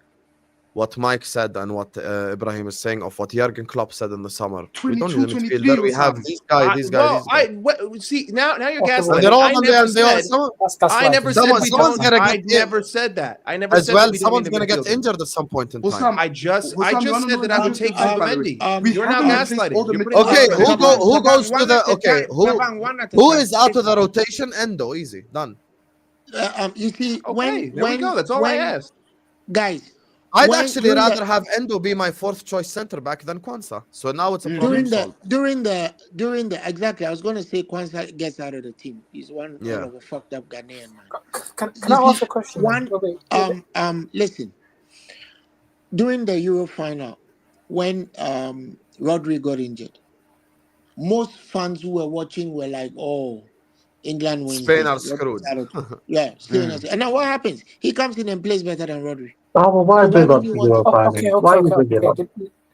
what Mike said and what Ibrahim is saying of what Jurgen Klopp said in the summer. We don't need a 22-23 midfielder. We or have something. these guys, these guys, these guys. See now you're Okay, And they're gaslighting. all I on never the said. That's I right. never said we someone's don't. gonna I get never said that. I never as said well. that we don't need Someone's a gonna get midfielder. injured at some point in Hussam, time. I just Hussam, you wanna said know that an I would interesting take fact, by the way? Zubimendi. We You're now haven't replaced all gaslighting. the You're putting Okay, midfielders. who goes to the Taban, one at a who time. is out of the rotation? Endo, easy, done. You see, Okay, there we go. That's all I asked. guys, I'd when actually rather have Endo be my 4th choice center back than Kwanzaa. So now it's a problem solved. during the exactly, I was going to say Kwanzaa gets out of the team. He's one hell of a fucked up Ghanaian man. Can I ask a question? Listen, during the Euro final, when Rodri got injured, most fans who were watching were like, "Oh, England wins Spain this." are screwed. Yeah, Spain. And now what happens? He comes in and plays better than Rodri. Oh, well, why So bring why up would you the want Euro to? final? Why you bring it up?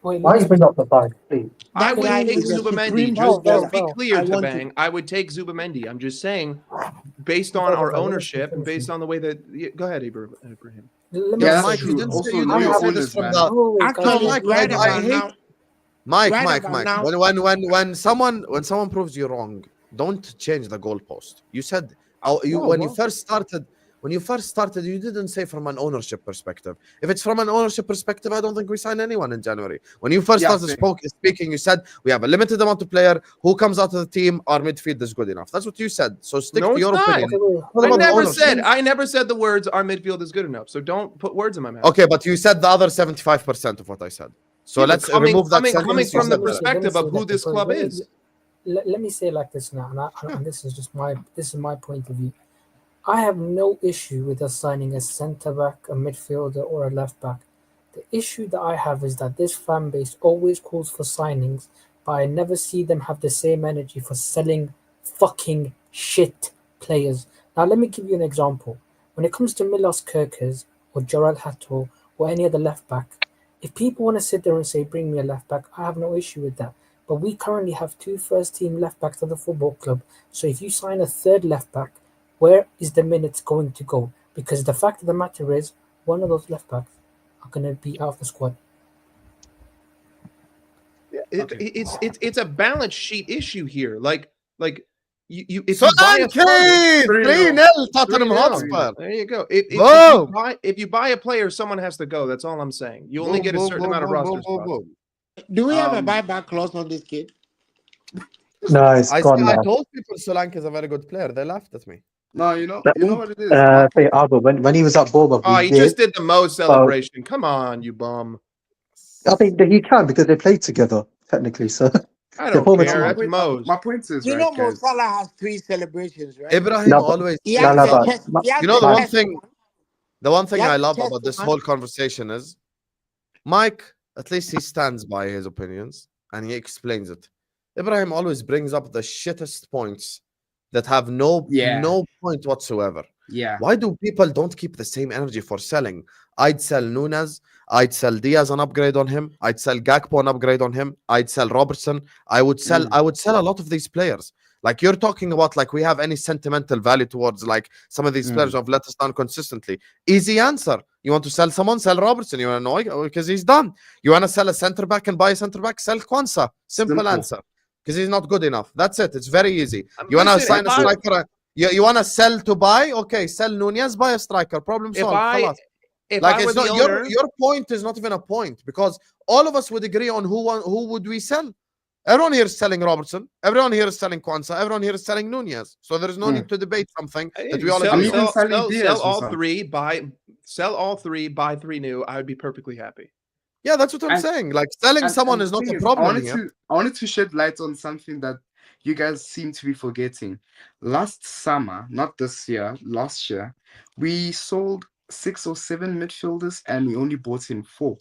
Wait, Why you bring up the final, please? I That would guy take is a Zubamendi. supreme Just footballer. be clear, I want Tabang. I would take Zubamendi. I'm just saying, based on our ownership and based on the way that. Go ahead, Ibrahim. Yeah, Mike, true. you didn't Also, say, you know didn't your say this owners, from man. the. Actually, Mike, right I about hate now, Mike. right about now, When someone proves you wrong, don't change the goalpost. You said when you first started, you didn't say from an ownership perspective. If it's from an ownership perspective, I don't think we sign anyone in January. When you first started speaking, you said we have a limited amount of player who comes out of the team. Our midfield is good enough. That's what you said. So stick to your opinion. I never said the words our midfield is good enough. So don't put words in my mouth. Okay, but you said the other 75% of what I said. So let's remove that sentence. Coming from the perspective of who this club is. Let me say it like this now, and this is my point of view. I have no issue with us signing a centre back, a midfielder, or a left back. The issue that I have is that this fan base always calls for signings, but I never see them have the same energy for selling fucking shit players. Now, let me give you an example. When it comes to Milos Kerkez or Gerald Hato or any other left back, if people want to sit there and say, bring me a left back, I have no issue with that. But we currently have two first team left backs at the football club. So if you sign a third left back, where is the minutes going to go? Because the fact of the matter is, one of those left backs are going to be out of the squad. It's a balance sheet issue here. Like you if you buy a Solanke! 3-0 Tottenham 3-0. Hotspur. There you go. Boom! If you buy a player, someone has to go. That's all I'm saying. You only Boom, get a boom, certain boom, amount of boom, roster boom, boom, spots. boom. Do we have a buyback clause on this kid? No, it's I gone now. told people Solanke is a very good player. They laughed at me. No, you know what it is. Say Albert, when he was at Bournemouth, Oh, we he did. just did the Mo celebration. Come on, you bum. I think that he can because they played together technically. So I the don't performance- care. my That's point, Mo's. my point is, You right, know, Mo guys. Salah has 3 celebrations, right? Ibrahim No, but- always He says has no, the but- chest. He has You know the the one chest thing, one. the one thing He has I the love chest about this one. whole conversation is Mike, at least he stands by his opinions and he explains it. Ibrahim always brings up the shittest points that have no point whatsoever. Yeah. Why do people don't keep the same energy for selling? I'd sell Nunez, I'd sell Diaz an upgrade on him, I'd sell Gakpo an upgrade on him, I'd sell Robertson, I would sell a lot of these players. Like you're talking about like we have any sentimental value towards like some of these players who have let us down consistently. Easy answer. You want to sell someone, sell Robertson. You want to know because he's done. You want to sell a center back and buy a center back, sell Kwanzaa. Simple answer. Because he's not good enough. That's it. It's very easy. You want to sign a striker. You want to sell to buy? Okay, sell Nunez, buy a striker. Problem solved. If Like I were it's the not owner, your point is not even a point because all of us would agree on who would we sell. Everyone here is selling Robertson. Everyone here is selling Kwanzaa. Everyone here is selling Nunez. So there is no need to debate something that we all agree on. sell all three, buy 3 new. I would be perfectly happy. Yeah, that's what I'm saying. Like selling someone is not a problem here. I wanted to shed light on something that you guys seem to be forgetting. Last summer, not this year, last year, we sold 6 or 7 midfielders and we only bought in 4.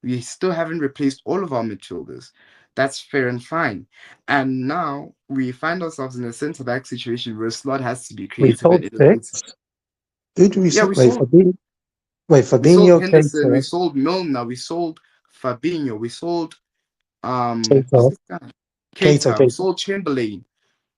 We still haven't replaced all of our midfielders. That's fair and fine. And now we find ourselves in a centre back situation where Slot has to be we creative sold and innovative. 6. Who do we Yeah, sell? we Wait, sold. Fabinho. Wait, We sold Fabinho, Henderson, we Keita, sold Milner, we sold Fabinho, we sold what's Keita, this guy? Keita, we sold Chamberlain.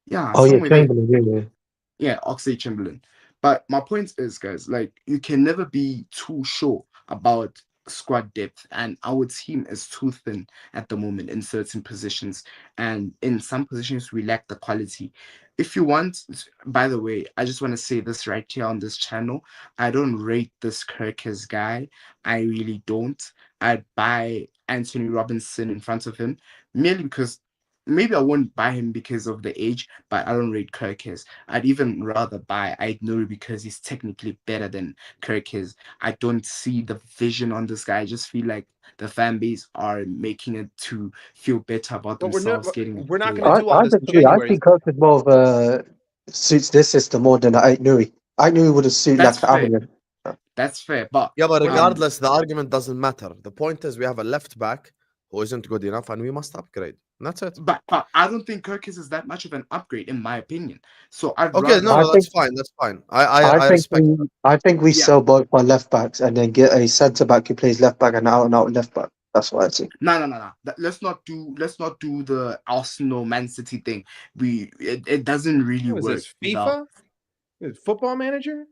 Yeah, Oh yeah, somewhere there. Chamberlain. Yeah, Oxlade-Chamberlain. But my point is, guys, like you can never be too sure about squad depth, and our team is too thin at the moment in certain positions, and in some positions we lack the quality. If you want, by the way, I just want to say this right here on this channel. I don't rate this Kirkers guy. I really don't. I'd buy Anthony Robinson in front of him merely because maybe I won't buy him because of the age, but I don't rate Kirkers. I'd even rather buy Aït-Nouri because he's technically better than Kirkers. I don't see the vision on this guy. I just feel like the fan base are making it to feel better about themselves getting. We're not going to do all I this in disagree. I January. think Kirk is more of a suits this system more than Aït-Nouri. Aït-Nouri would have suited That's like fair. Avenue. That's fair, but yeah, but regardless, the argument doesn't matter. The point is we have a left back who isn't good enough, and we must upgrade. And that's it. But I don't think Kirkers is that much of an upgrade, in my opinion. So I'd okay, rather... that's fine. That's fine. I respect that. I think we sell both our left backs and then get a centre back who plays left back and out left back. That's what I see. No. Let's not do the Arsenal Man City thing. It doesn't really What is work. this, FIFA? Football Manager?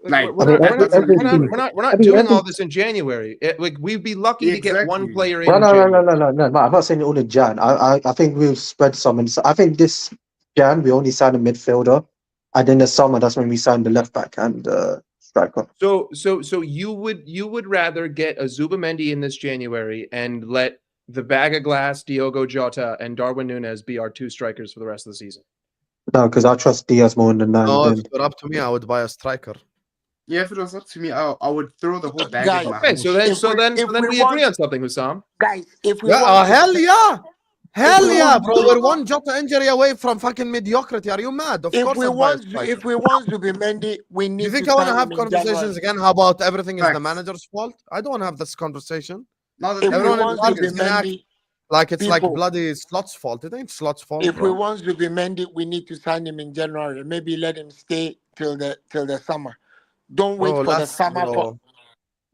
Like we're not doing all this in January. Like we'd be lucky to get one player in. No. I'm not saying all in Jan. I think we'll spread some. And I think this Jan we only signed a midfielder, and in the summer that's when we signed the left back and striker. So you would rather get a Zubamendi in this January and let the bag of glass, Diogo Jota, and Darwin Nunez be our 2 strikers for the rest of the season? No, because I trust Diaz more than 9. No, if it were up to me, I would buy a striker. Yeah, if it was up to me, I would throw the whole bag. Guys, in my okay, house. so then we agree on something, Hussam. Guys, if we hell yeah. Hell we yeah, want bro. We're one Jota injury away from fucking mediocrity. Are you mad? Of course I'd buy a striker. if we want Zubimendi, we You need think to I want to sign have him in conversations January. again? How about everything is the Facts. manager's fault? I don't want to have this conversation. No, the If thing we Everyone in want the league is gonna act Zubimendi, like it's like people, bloody Slot's fault. It ain't Slot's fault, if we bro. want Zubimendi, we need to sign him in January. Maybe let him stay till the summer. Don't wait Bro, for the summer for.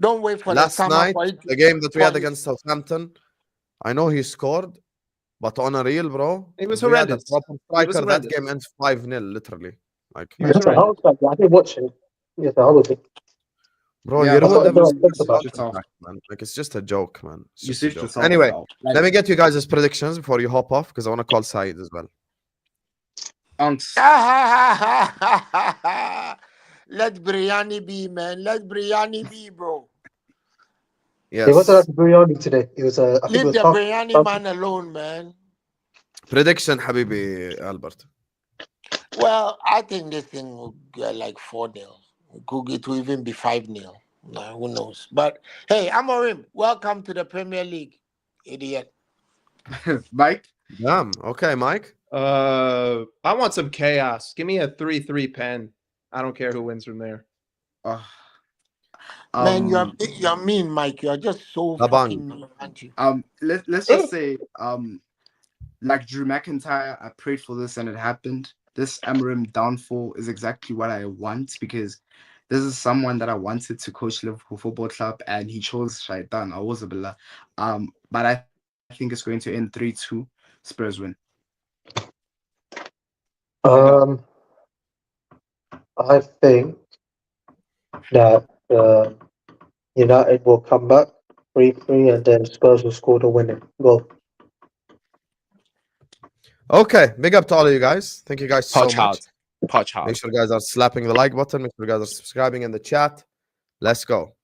Don't wait for the last summer night, for it. the game that we for had it- against Southampton, I know he scored, but on a real, bro, It was if we had a horrendous. proper It was striker, that horrendous. game ends 5-0, literally. Like, It was Yes, I horrendous. was like, I didn't watch it. Yes, I was. bro, Yeah, you That's ruined what but everyone everything. thinks you about. switched yourself. Man. Like, it's just a joke, man. It's You just a switched joke. yourself. Anyway, Out. Like, let me get you guys' predictions before you hop off because I want to call Saeed as well. Unks. Let biryani be, man. Let biryani be, bro. It wasn't Yes. like biryani today. It was I think it Leave was the tough. biryani man alone, man. Prediction, Habibi Albert. Well, I think this thing will get like 4-0. It will even be 5-0. Nah, who knows? But hey, Amorim, welcome to the Premier League, idiot. Mike. Damn. Okay, Mike. I want some chaos. Give me a 3-3 pen. I don't care who wins from there. Man, you're mean, Mike. You're just so Labang. fucking mean, aren't you? Let's just say like Drew McIntyre, I prayed for this and it happened. This Amorim downfall is exactly what I want because this is someone that I wanted to coach Liverpool Football Club and he chose Shaitan. I was a billah. But I think it's going to end 3-2. Spurs win. I think that United will come back 3-3 and then Spurs will score the winning goal. Okay, big up to all of you guys. Thank you guys so Poch much. hard. Poch Make hard. sure you guys are slapping the like button. Make sure you guys are subscribing in the chat. Let's go.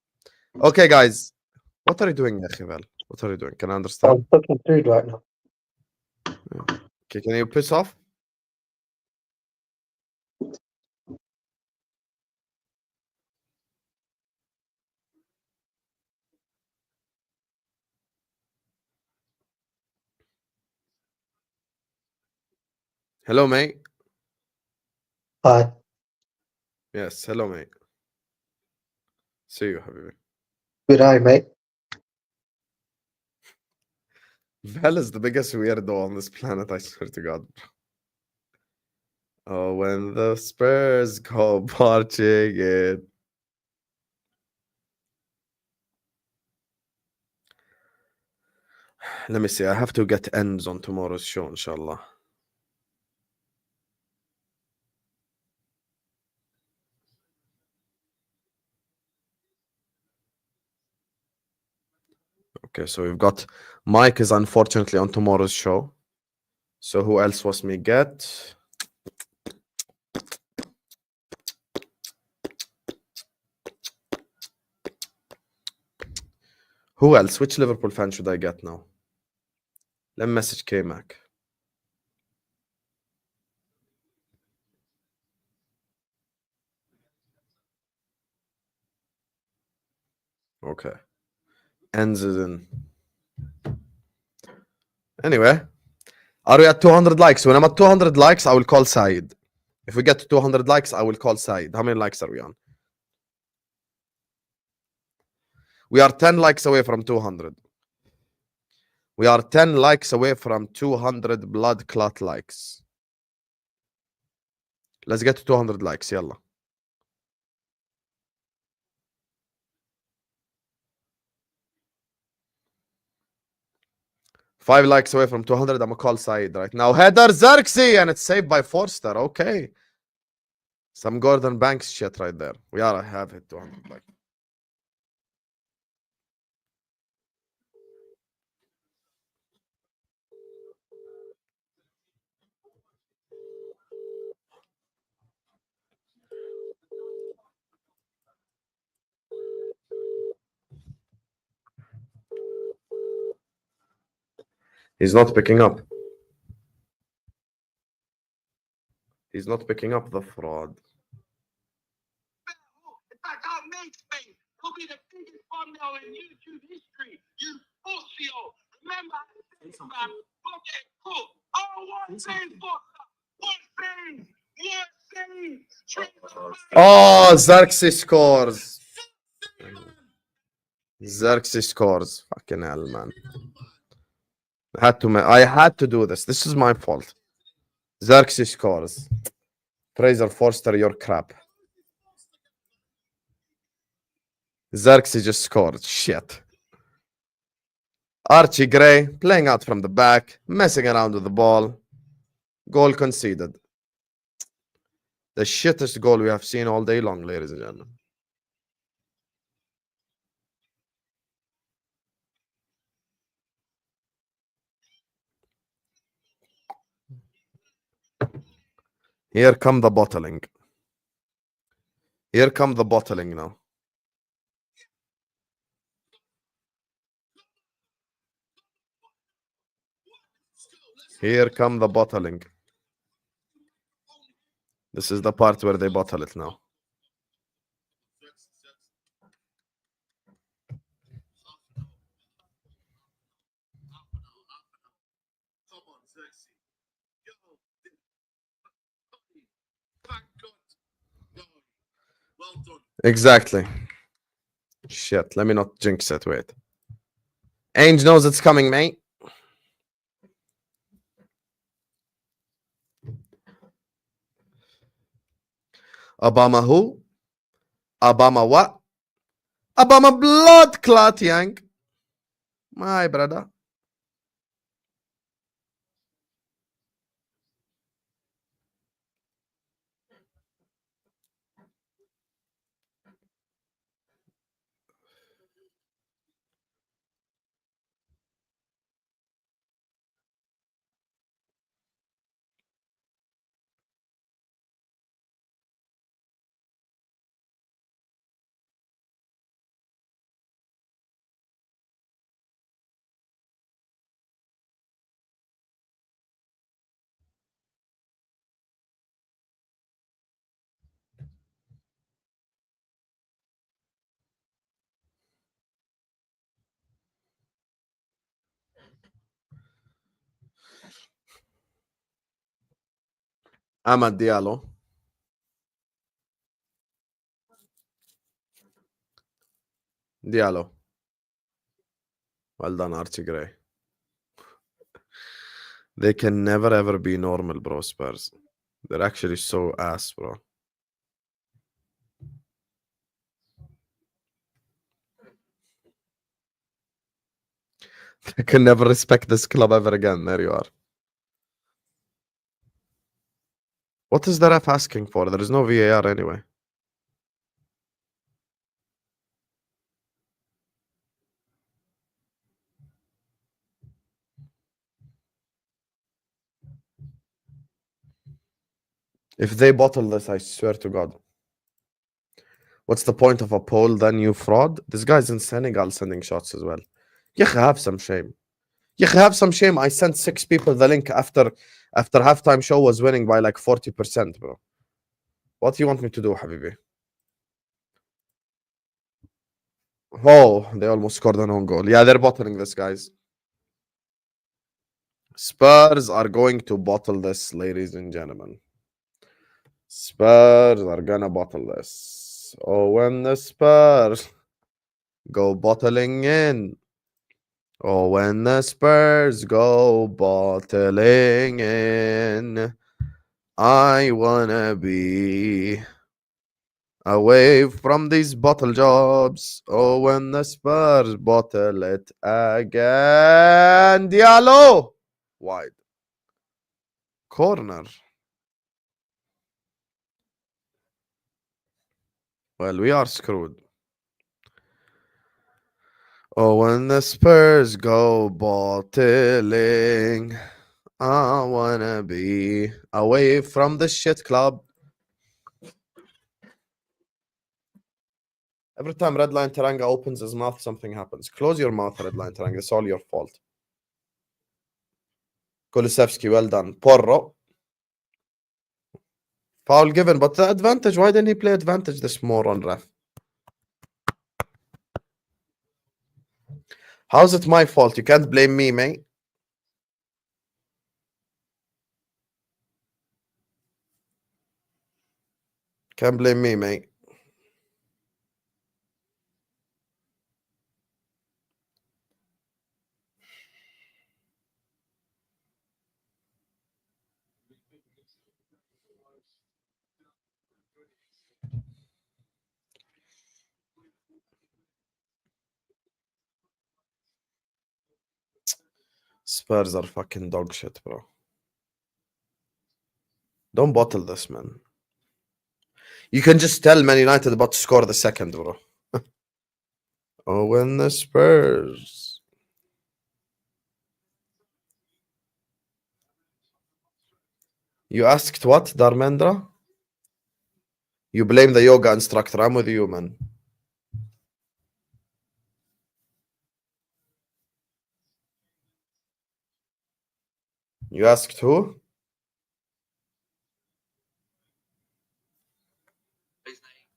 Okay, guys. What are you doing, Yachivel? What are you doing? Can I understand? I'm cooking food right now. Okay, can you piss off? Hello, mate. Hi. Yes, hello, mate. See you, Habibi. Good eye, mate. Val is the biggest weirdo on this planet, I swear to God. Oh, when the Spurs go marching in. Let me see. I have to get ends on tomorrow's show, inshallah. Okay, so we've got Mike is unfortunately on tomorrow's show. So who else was me get? Who else? Which Liverpool fan should I get now? Let me message K-Mac. Okay. Ends is in. Anyway, are we at 200 likes? When I'm at 200 likes, I will call Saeed. If we get to 200 likes, I will call Saeed. How many likes are we on? We are 10 likes away from 200. We are 10 likes away from 200 blood clot likes. Let's get to 200 likes. Yalla. Five likes away from 200. I'm gonna call Saeed right now. Header Xerxes, and it's saved by Forster. Okay. Some Gordon Banks shit right there. We are have hit 200 likes. He's not picking up. He's not picking up the fraud. Will be the biggest thumbnail in YouTube history. You Remember, Oh, Xerxes scores. Xerxes scores. Fucking hell, man. I had to do this. This is my fault. Xerxes scores. Fraser Forster, your crap. Xerxes just scored. Shit. Archie Gray playing out from the back, messing around with the ball. Goal conceded. The shittest goal we have seen all day long, ladies and gentlemen. Here come the bottling. Here come the bottling now. Here come the bottling. This is the part where they bottle it now. Exactly. Shit, let me not jinx it. Wait. Ainge knows it's coming, mate. Obama who? Obama what? Obama blood clot, Yank. My brother. Amad Diallo. Diallo. Well done, Archie Gray. They can never ever be normal, bro, Spurs. They're actually so ass, bro. They can never respect this club ever again. There you are. What is the ref asking for? There is no VAR anyway. If they bottle this, I swear to God. What's the point of a poll then, you fraud? This guy's in Senegal sending shots as well. You have some shame. You have some shame. I sent 6 people the link after halftime show was winning by like 40%, bro. What do you want me to do, Habibi? Oh, they almost scored an own goal. Yeah, they're bottling this, guys. Spurs are going to bottle this, ladies and gentlemen. Spurs are gonna bottle this. Oh, when the Spurs go bottling in. Oh, when the Spurs go bottling in. I wanna be away from these bottle jobs. Oh, when the Spurs bottle it again. Diallo! Wide. Corner. Well, we are screwed. Oh, when the Spurs go bottling, I wanna be away from the shit club. Every time Redline Taranga opens his mouth, something happens. Close your mouth, Redline Taranga. It's all your fault. Kulusevski, well done. Porro. Foul given, but the advantage. Why didn't he play advantage, this moron ref? How's it my fault? You can't blame me, mate. Can't blame me, mate. Spurs are fucking dog shit, bro. Don't bottle this, man. You can just tell Man United about to score the second, bro. Oh, when the Spurs. You asked what, Darmendra? You blame the yoga instructor. I'm with you, man. You asked who? His name.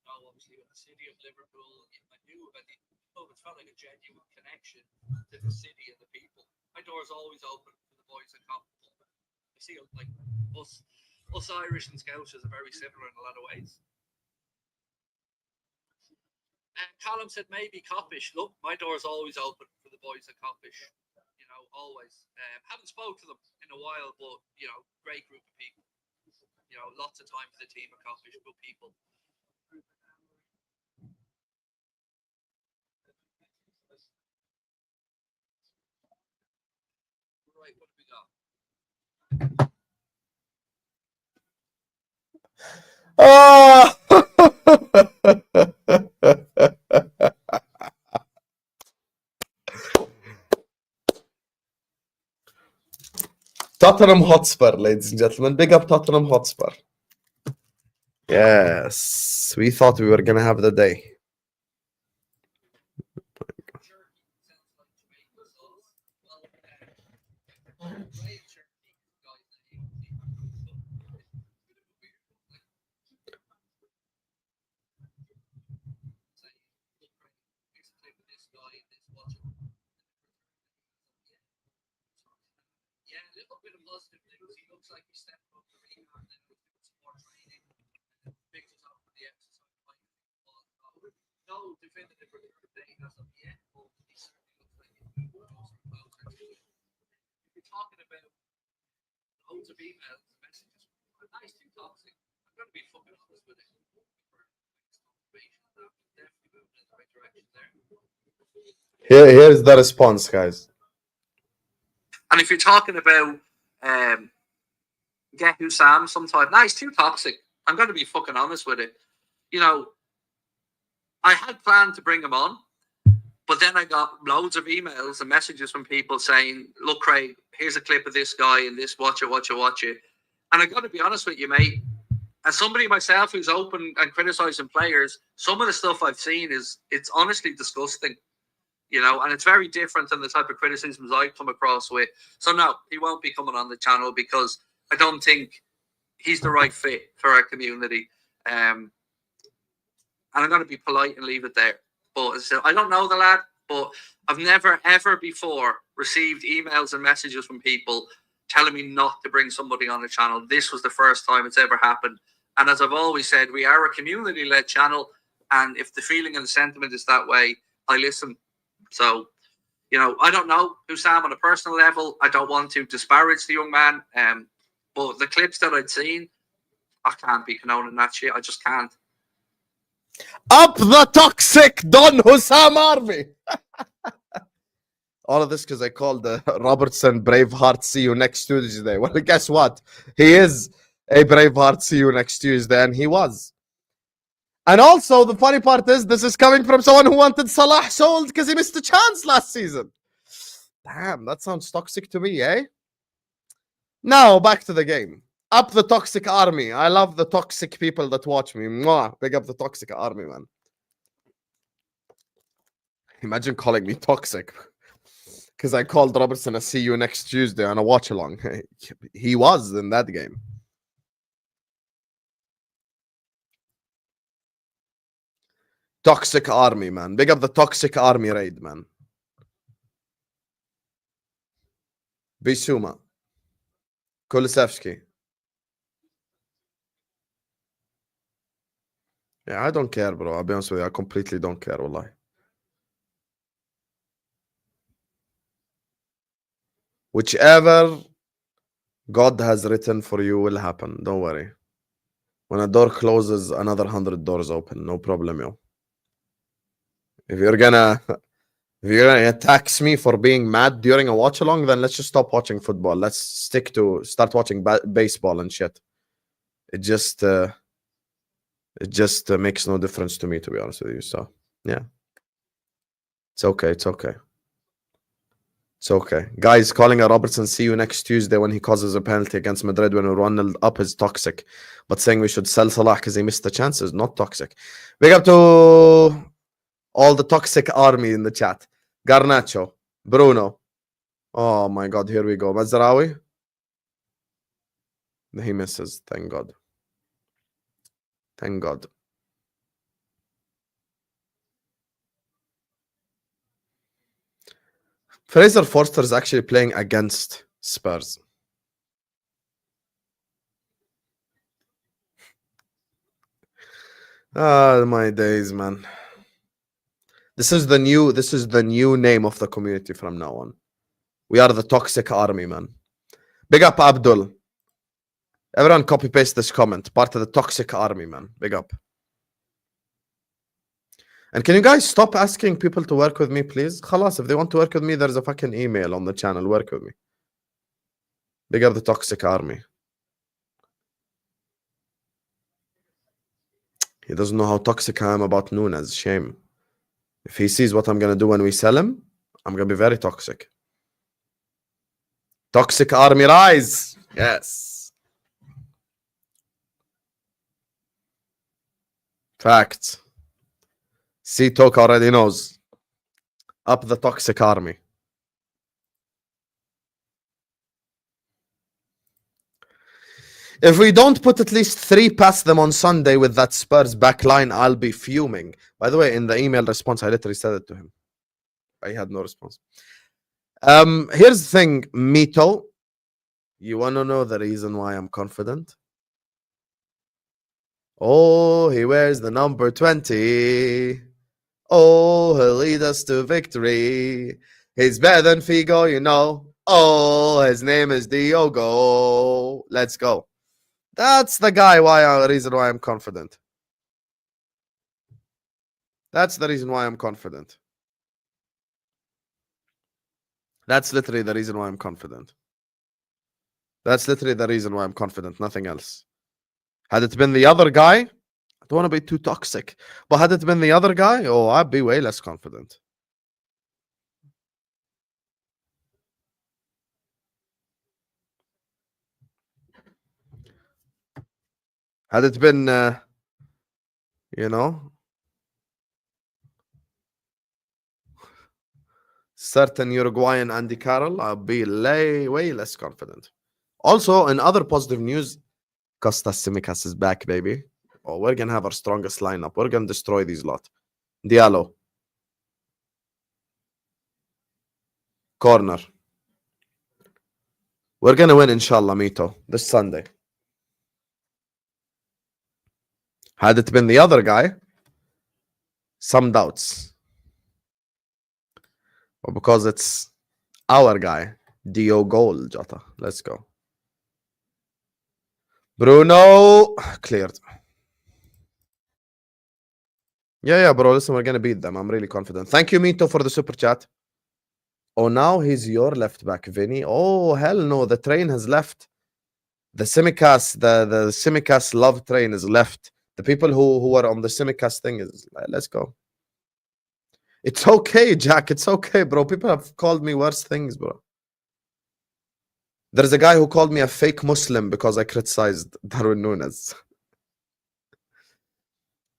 No, obviously with the city of Liverpool, I knew about the. Oh, it felt like a genuine connection to the city and the people. My door's always open for the boys that come. I see like us Irish and Scousers are very similar in a lot of ways. And Callum said maybe Coppish. Look, my door's always open for the boys at Coppish. You know, always. Haven't spoke to them in a while, but you know, great group of people. You know, lots of time for the team at Coppish, good people. Right, what have we got? Oh! Tottenham Hotspur, ladies and gentlemen. Big up Tottenham Hotspur. Yes, we thought we were going to have the day. Yeah, a little bit of positive news. He looks like he's stepping up the rehab and with some more training and picked us up for the exercise. No definitive return date as of yet, but he certainly looks like he's moving closer and closer to it. You're talking about loads of emails, messages. Nice, too toxic. I'm going to be fucking honest with it. Definitely moving in the right direction there. Here's the response, guys. And if you're talking about get Sam sometime, nice, too toxic. I'm going to be fucking honest with it. You know, I had planned to bring him on, but then I got loads of emails and messages from people saying, look, Craig, here's a clip of this guy and this, watch it. And I got to be honest with you, mate, as somebody myself who's open and criticizing players, some of the stuff I've seen it's honestly disgusting. You know, and it's very different than the type of criticisms I come across with. So no, he won't be coming on the channel because I don't think he's the right fit for our community. And I'm going to be polite and leave it there. But I don't know the lad, but I've never, ever before received emails and messages from people telling me not to bring somebody on the channel. This was the first time it's ever happened. And as I've always said, we are a community-led channel. And if the feeling and the sentiment is that way, I listen. So, you know, I don't know Sam on a personal level. I don't want to disparage the young man. But the clips that I'd seen, I can't be condoning that shit. I just can't. Up the toxic Don Hussam Army. All of this because I called Robertson Braveheart. See you next Tuesday. Well, guess what? He is a Braveheart. See you next Tuesday, and he was. And also, the funny part is, this is coming from someone who wanted Salah sold because he missed a chance last season. Damn, that sounds toxic to me, eh? Now, back to the game. Up the toxic army. I love the toxic people that watch me. Mwah. Big up the toxic army, man. Imagine calling me toxic because I called Robertson a see you next Tuesday on a watch along. He was in that game. Toxic army, man. Big up the toxic army raid, man. Bisuma. Kulusevski. Yeah, I don't care, bro. I'll be honest with you. I completely don't care, wallahi. Whichever God has written for you will happen. Don't worry. When a door closes, another 100 doors open. No problem, yo. If you're gonna attack me for being mad during a watch along, then let's just stop watching football. Let's start watching baseball and shit. It just makes no difference to me, to be honest with you. So yeah, it's okay. It's okay. It's okay. Guys, calling a Robertson, see you next Tuesday when he causes a penalty against Madrid when we're 1-0 up is toxic. But saying we should sell Salah because he missed the chance is not toxic. Big up to all the toxic army in the chat. Garnacho, Bruno. Oh my God, here we go. Mazraoui. He misses. Thank God. Thank God. Fraser Forster is actually playing against Spurs. Ah, my days, man. This is the new name of the community from now on. We are the toxic army, man. Big up, Abdul. Everyone copy paste this comment. Part of the toxic army, man. Big up. And can you guys stop asking people to work with me, please? Khalas, if they want to work with me, there's a fucking email on the channel. Work with me. Big up the toxic army. He doesn't know how toxic I am about Nunez. Shame. If he sees what I'm going to do when we sell him, I'm going to be very toxic. Toxic army rise. Yes. Fact. C-Talk already knows. Up the toxic army. If we don't put at least 3 past them on Sunday with that Spurs backline, I'll be fuming. By the way, in the email response, I literally said it to him. I had no response. Here's the thing, Mito. You want to know the reason why I'm confident? Oh, he wears the number 20. Oh, he'll lead us to victory. He's better than Figo, you know. Oh, his name is Diogo. Let's go. That's the reason why I'm confident. That's the reason why I'm confident. That's literally the reason why I'm confident. That's literally the reason why I'm confident. Nothing else. Had it been the other guy, I don't want to be too toxic, but had it been the other guy, oh, I'd be way less confident. Had it been, you know, certain Uruguayan Andy Carroll, I'll be way less confident. Also, in other positive news, Costas Tsimikas is back, baby. Oh, we're going to have our strongest lineup. We're going to destroy these lot. Diallo. Corner. We're going to win, inshallah, Mito, this Sunday. Had it been the other guy, some doubts. But because it's our guy, Diogo Jota. Let's go. Bruno. Cleared. Yeah, bro. Listen, we're going to beat them. I'm really confident. Thank you, Mito, for the super chat. Oh, now he's your left back, Vinny. Oh, hell no. The train has left. The Simicast, the Simicast love train is left. The people who are on the Simicast thing is, let's go. It's okay, Jack. It's okay, bro. People have called me worse things, bro. There's a guy who called me a fake Muslim because I criticized Darwin Nunez.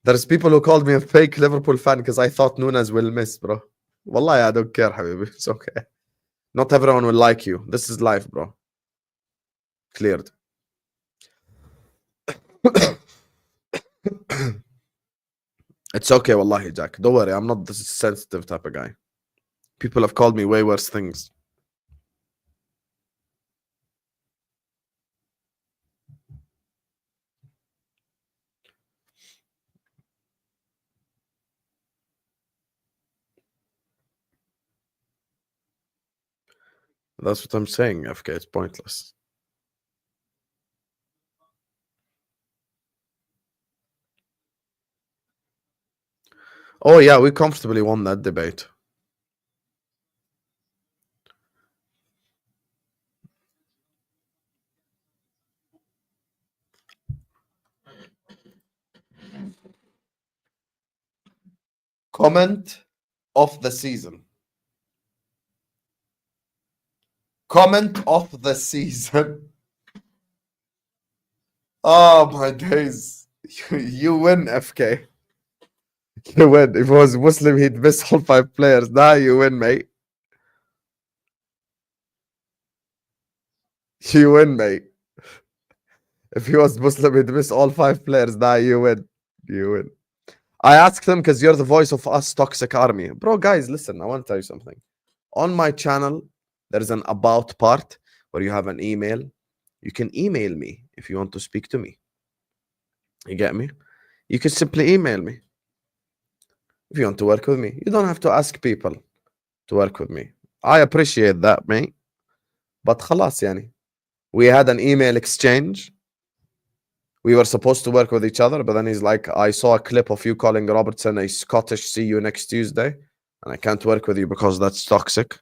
There's people who called me a fake Liverpool fan because I thought Nunez will miss, bro. Wallahi, I don't care, habibi. It's okay. Not everyone will like you. This is life, bro. Cleared. It's okay, wallahi, Jack. Don't worry, I'm not this sensitive type of guy. People have called me way worse things. That's what I'm saying, FK. It's pointless. Oh, yeah, we comfortably won that debate. Comment of the season. Comment of the season. Oh, my days. You win, FK. You win. If it was Muslim, he'd miss all 5 players. Now you win, mate. You win, mate. If he was Muslim, he'd miss all 5 players. Now you win. You win. I asked him because you're the voice of us toxic army. Bro, guys, listen, I want to tell you something. On my channel, there's an about part where you have an email. You can email me if you want to speak to me. You get me? You can simply email me if you want to work with me. You don't have to ask people to work with me. I appreciate that, mate. But خلاص يعني. We had an email exchange. We were supposed to work with each other, but then he's like, I saw a clip of you calling Robertson a Scottish see you next Tuesday, and I can't work with you because that's toxic.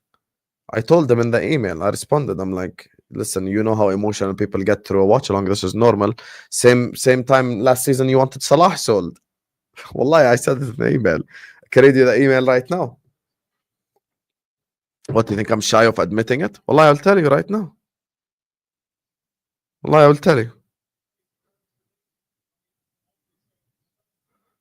I told them in the email, I responded, I'm like, listen, you know how emotional people get through a watch along. This is normal. Same time last season you wanted Salah sold. Wallahi, I said it in the email. I can read you the email right now. What, do you think I'm shy of admitting it? Wallahi, I'll tell you right now. Wallahi, I will tell you.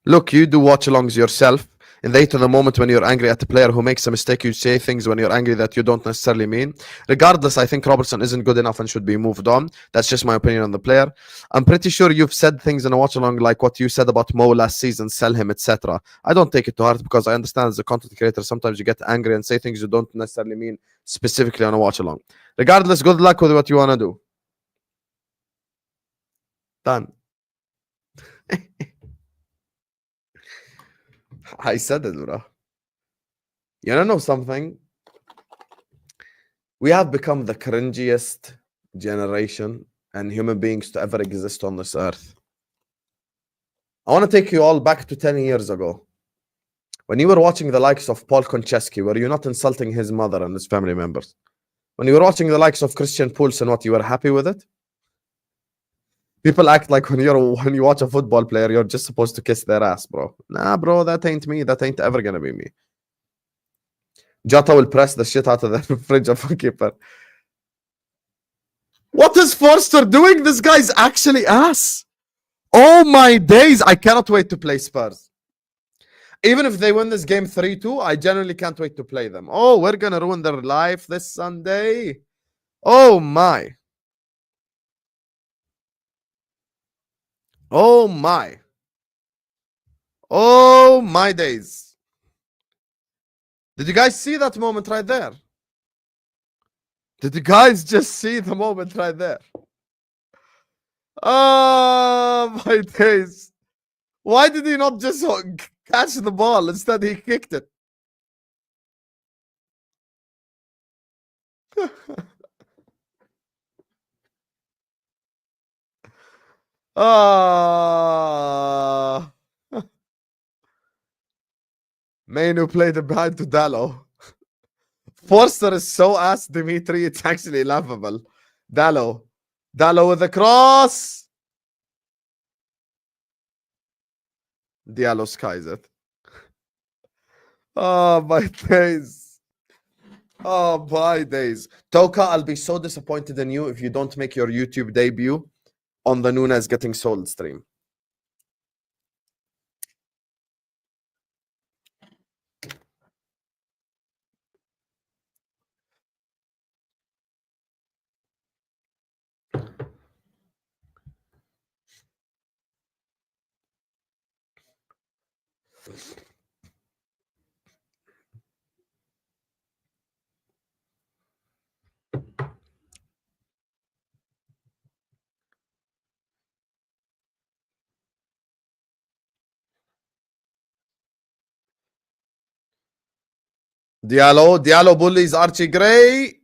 Look, you do watch alongs yourself. In the heat of the moment when you're angry at a player who makes a mistake, you say things when you're angry that you don't necessarily mean. Regardless, I think Robertson isn't good enough and should be moved on. That's just my opinion on the player. I'm pretty sure you've said things in a watch along like what you said about Mo last season, sell him, etc. I don't take it to heart because I understand as a content creator, sometimes you get angry and say things you don't necessarily mean specifically on a watch along. Regardless, good luck with what you want to do. Done. I said it, bro. You wanna know something? We have become the cringiest generation and human beings to ever exist on this earth. I want to take you all back to 10 years ago. When you were watching the likes of Paul Konchesky, were you not insulting his mother and his family members? When you were watching the likes of Christian Poulsen, what, you were happy with it? People act like when you watch a football player, you're just supposed to kiss their ass, bro. Nah, bro, that ain't me. That ain't ever gonna be me. Jota will press the shit out of the fridge of a keeper. What is Forster doing? This guy's actually ass. Oh my days. I cannot wait to play Spurs. Even if they win this game 3-2, I genuinely can't wait to play them. Oh, we're going to ruin their life this Sunday. Oh my. Oh my. Oh my days. Did you guys see that moment right there? Did you guys just see the moment right there? Oh my days. Why did he not just catch the ball? Instead, he kicked it. Ah. Mainu played it behind to Dallo. Forster is so ass, Dimitri. It's actually laughable. Dallo. Dallo with the cross. Diallo skies it. Oh, my days. Oh, my days. Toka, I'll be so disappointed in you if you don't make your YouTube debut on the Nunez getting sold stream. Diallo bullies Archie Gray.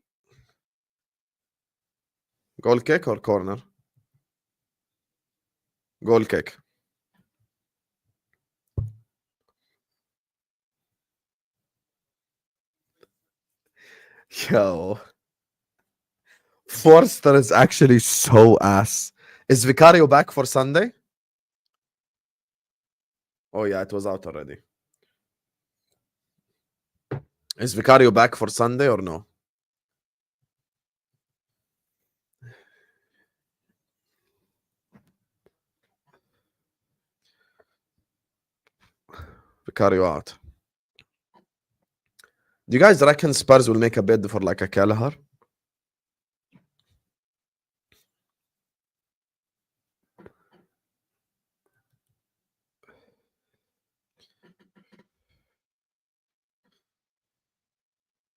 Goal kick or corner? Goal kick. Yo. Forster is actually so ass. Is Vicario back for Sunday? Oh yeah, it was out already. Is Vicario back for Sunday or no? Vicario out. Do you guys reckon Spurs will make a bid for like a Kelleher?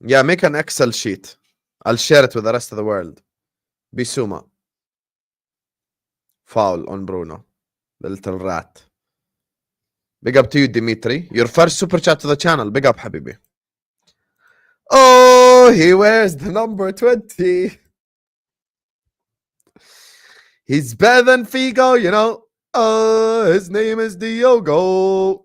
Yeah, make an Excel sheet. I'll share it with the rest of the world. Bissouma. Foul on Bruno. The little rat. Big up to you, Dimitri. Your first super chat to the channel. Big up, Habibi. Oh, he wears the number 20. He's better than Figo, you know. His name is Diogo.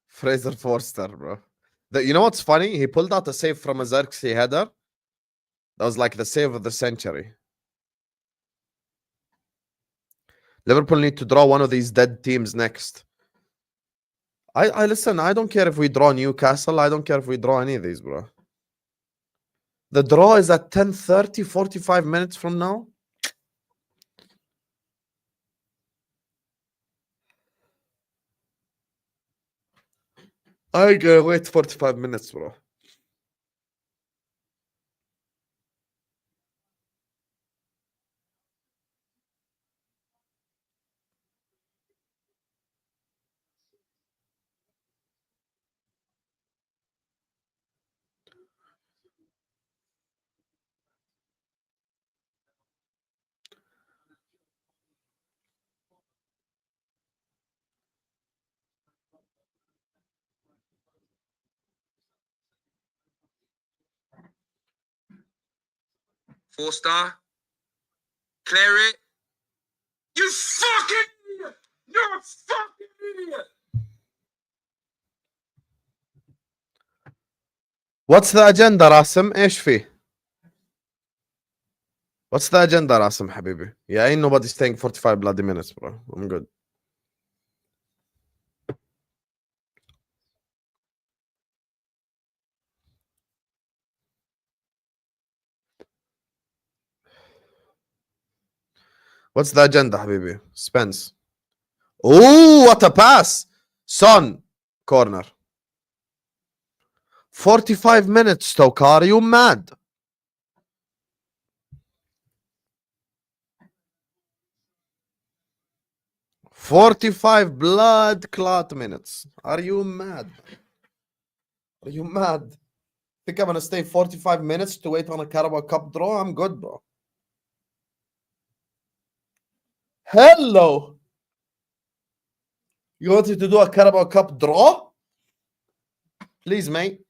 Fraser Forster, bro. You know what's funny? He pulled out a save from a Xerxes header. That was like the save of the century. Liverpool need to draw one of these dead teams next. I listen, I don't care if we draw Newcastle. I don't care if we draw any of these, bro. The draw is at 10:30, 45 minutes from now. I gotta wait 45 minutes, bro. Four-star. Clear it. You fucking idiot! You're a fucking idiot! What's the agenda, Rasim? ايش فيه? What's the agenda, Rasim, حبيبي? Yeah, ain't nobody staying 45 bloody minutes, bro. I'm good. What's the agenda, حبيبي? Spence. Oh, what a pass! Son, corner. 45 minutes, Stoke. Are you mad? "45 blood clot minutes. Are you mad? Are you mad? Think I'm gonna stay 45 minutes to wait on a Carabao Cup draw? I'm good, bro. Hello! You wanted to do a Carabao Cup draw? Please, mate.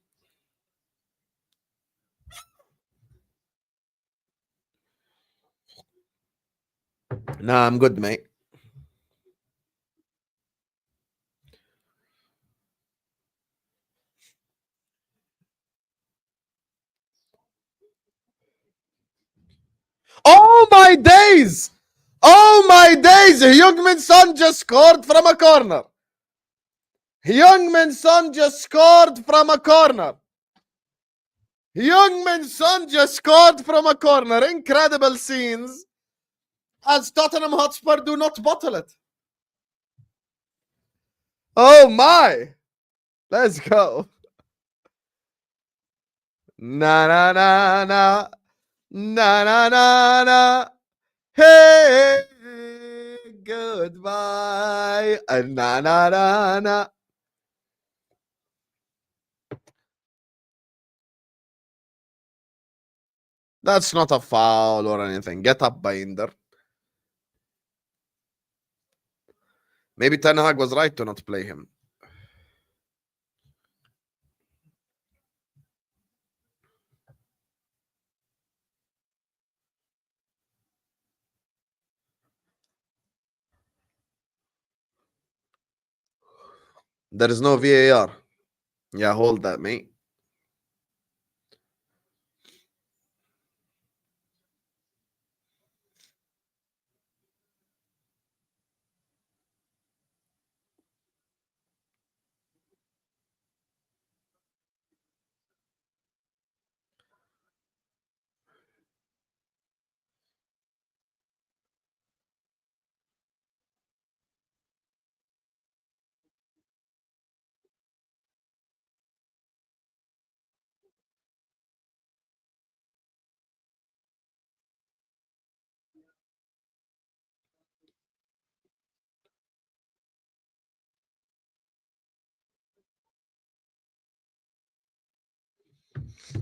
Nah, I'm good, mate. Oh my days! Oh my days! Youngman's son just scored from a corner. Youngman's son just scored from a corner. Youngman's son just scored from a corner. Incredible scenes. As Tottenham Hotspur do not bottle it. Oh my! Let's go. Na na na na. Na na na na. Hey, goodbye. Na na na na. That's not a foul or anything. Get up, Binder. Maybe Ten Hag was right to not play him. There is no VAR. Yeah, hold that, mate.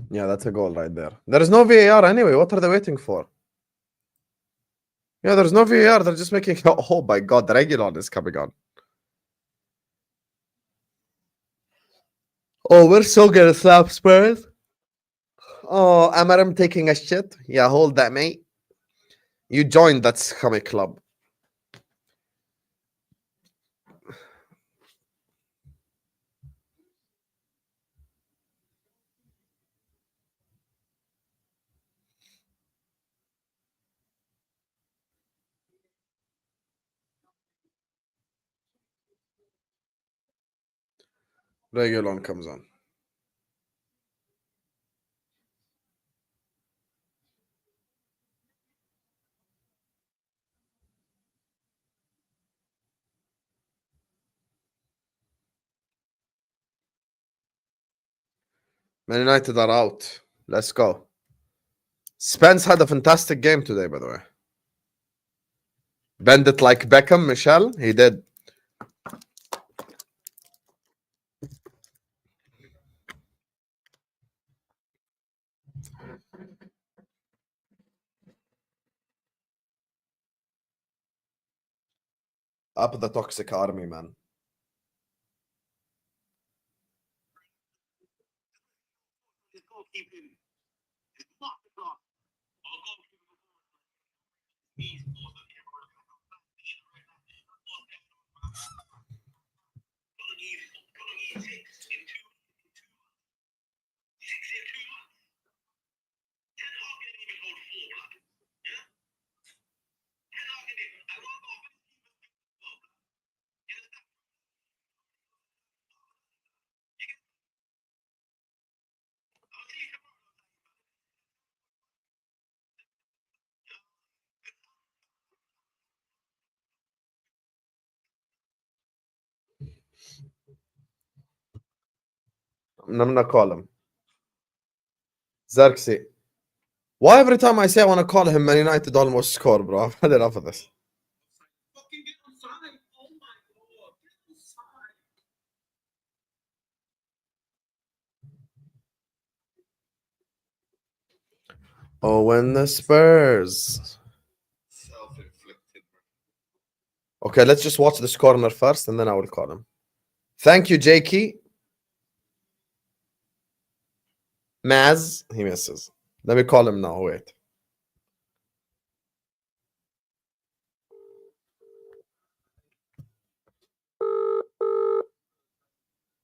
Yeah, that's a goal right there. There is no VAR anyway. What are they waiting for? Yeah, there's no VAR. They're just making. Oh my god, the Regulon is coming on. Oh, we're so gonna slap Spurs. Oh, Amarim taking a shit. Yeah, hold that, mate. You joined that scummy club. Regulon comes on. Man United are out. Let's go. Spence had a fantastic game today, by the way. Bend it like Beckham, Michelle. He did. Up the toxic army, man. I'm gonna call him. Xerxes. Why every time I say I want to call him, Man United almost score, bro? I've had enough of this. Oh, when the Spurs. Okay, let's just watch this corner first, and then I will call him. Thank you, Jakey. Maz, he misses. Let me call him now. Wait.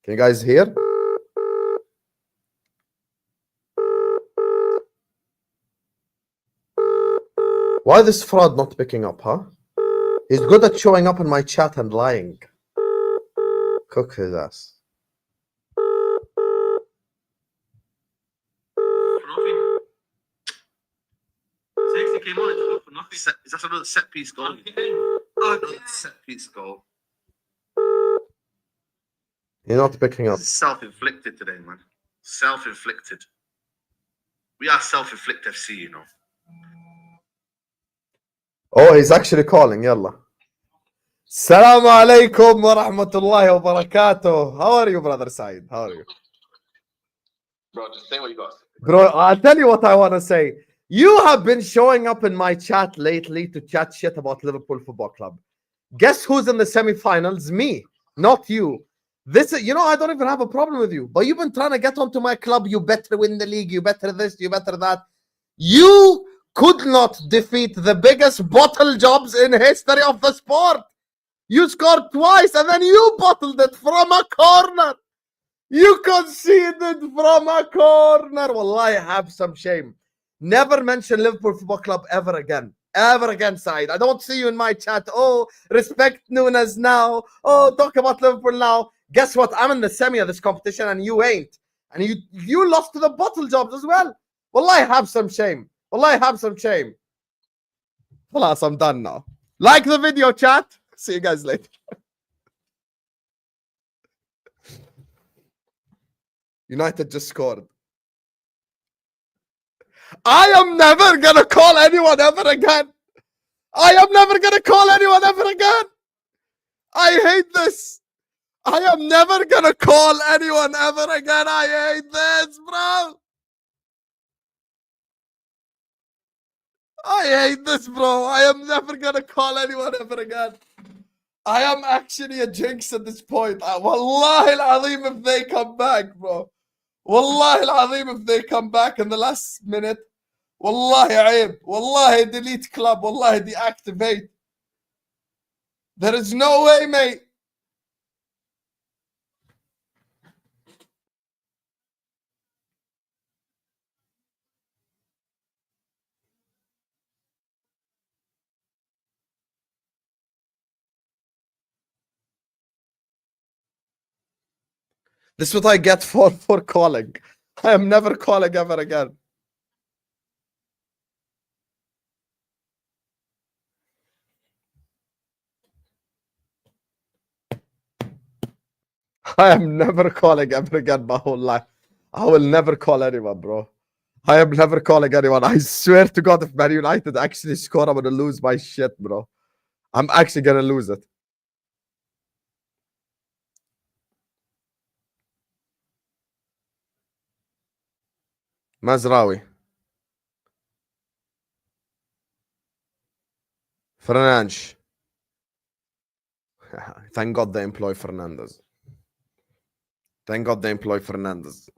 Can you guys hear? Why this fraud not picking up, huh? He's good at showing up in my chat and lying. Cook his ass. Is that another set piece goal? Another set piece goal. He's not picking up. This is self-inflicted today, man. Self-inflicted. We are self-inflict FC, you know. Oh, he's actually calling. Yalla. Assalamu alaikum wa rahmatullahi wa barakatuh. How are you, brother Saeed? How are you? Bro, just say what you got to say. Bro, I'll tell you what I want to say. You have been showing up in my chat lately to chat shit about Liverpool Football Club. Guess who's in the semi-finals? Me, not you. This, you know, I don't even have a problem with you, but you've been trying to get onto my club. You better win the league. You better this. You better that. You could not defeat the biggest bottle jobs in history of the sport. You scored twice and then you bottled it from a corner. You conceded from a corner. Wallahi, have some shame. Never mention Liverpool Football Club ever again. Ever again, Saeed. I don't see you in my chat. Oh, respect Nunez now. Oh, talk about Liverpool now. Guess what? I'm in the semi of this competition and you ain't. And you lost to the bottle jobs as well. Wallahi, have some shame. Wallahi, have some shame. Well, I'm done now. Like the video, chat. See you guys later. United just scored. I am never going to call anyone ever again. I am never going to call anyone ever again. I hate this. I am never going to call anyone ever again. I hate this, bro. I hate this, bro. I am never going to call anyone ever again. I am actually a jinx at this point. Wallahi al-azim if they come back, bro. Wallahi al-azim if they come back in the last minute. Wallahi aib. Wallahi delete club. Wallahi deactivate. There is no way, mate. This is what I get for calling. I am never calling ever again. I am never calling ever again my whole life. I will never call anyone, bro. I am never calling anyone. I swear to God, if Man United actually score, I'm going to lose my shit, bro. I'm actually going to lose it. Mazraoui. Fernandes. Thank God they employ Fernandes. Thank God they employ Fernandes.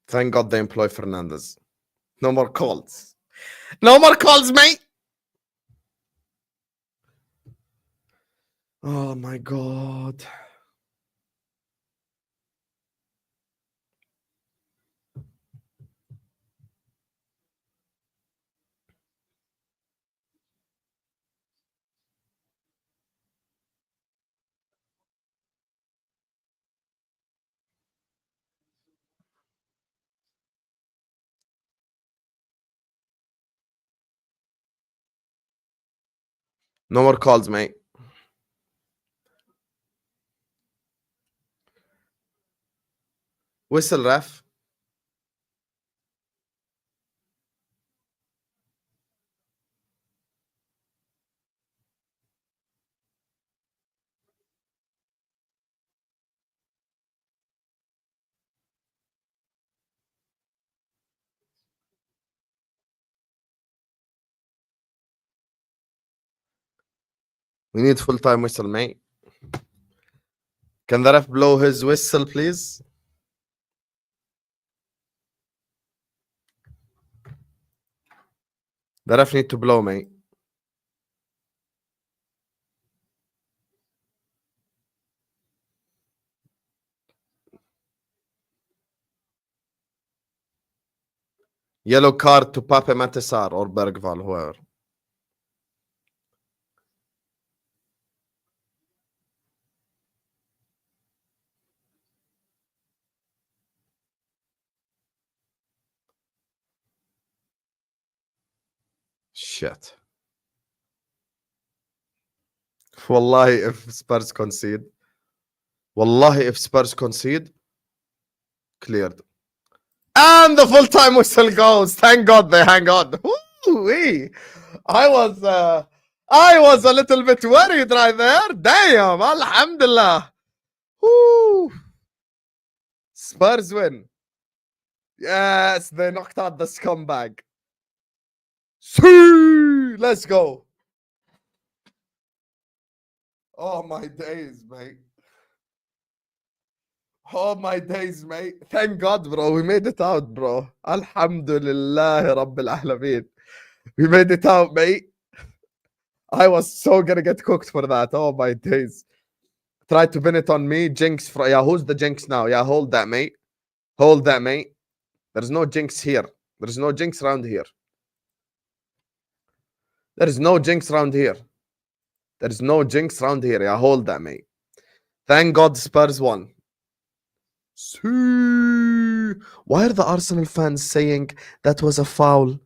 Thank God they employ Fernandes. No more calls. No more calls, mate. Oh my God. No more calls, mate. Whistle, ref. We need full-time whistle, mate. Can the ref blow his whistle, please? The ref need to blow, mate. Yellow card to Pape Matisar or Bergval, whoever. Shit. Wallahi, if Spurs concede, Wallahi, if Spurs concede, cleared. And the full-time whistle goes. Thank God they hang on. Woo-wee. I was a little bit worried right there. Damn, alhamdulillah. Woo. Spurs win. Yes, they knocked out the scumbag. See, let's go. Oh my days, mate. Oh my days, mate. Thank God, bro. We made it out, bro. Alhamdulillah, Rabbil Alameen. We made it out, mate. I was so gonna get cooked for that. Oh my days. Tried to pin it on me. Jinx. Yeah, who's the jinx now? Yeah, hold that, mate. Hold that, mate. There's no jinx here. There's no jinx around here. There is no jinx around here. There is no jinx around here. Yeah, hold that, mate. Thank God Spurs won. Why are the Arsenal fans saying that was a foul?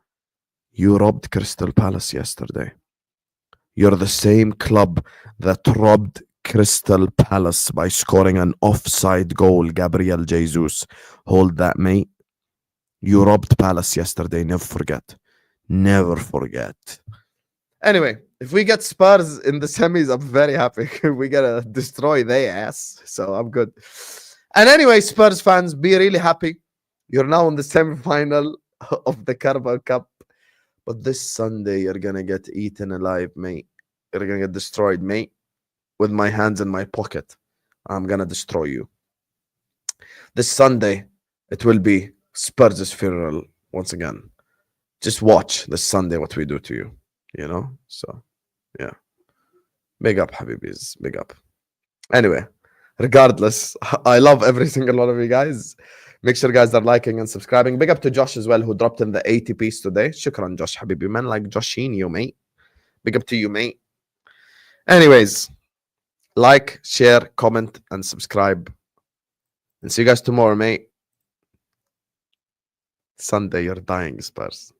You robbed Crystal Palace yesterday. You're the same club that robbed Crystal Palace by scoring an offside goal, Gabriel Jesus. Hold that, mate. You robbed Palace yesterday. Never forget. Never forget. Anyway, if we get Spurs in the semis, I'm very happy. We gotta destroy their ass. So I'm good. And anyway, Spurs fans, be really happy. You're now in the semi-final of the Carabao Cup. But this Sunday, you're gonna get eaten alive, mate. You're gonna get destroyed, mate. With my hands in my pocket, I'm gonna destroy you. This Sunday, it will be Spurs' funeral once again. Just watch this Sunday what we do to you, you know? So, yeah. Big up, Habibis. Big up. Anyway, regardless, I love every single one of you guys. Make sure guys are liking and subscribing. Big up to Josh as well, who dropped in the 80 piece today. Shukran, Josh, Habibi, man. Like Joshinho, mate. Big up to you, mate. Anyways, like, share, comment, and subscribe. And see you guys tomorrow, mate. Sunday, you're dying, Spurs.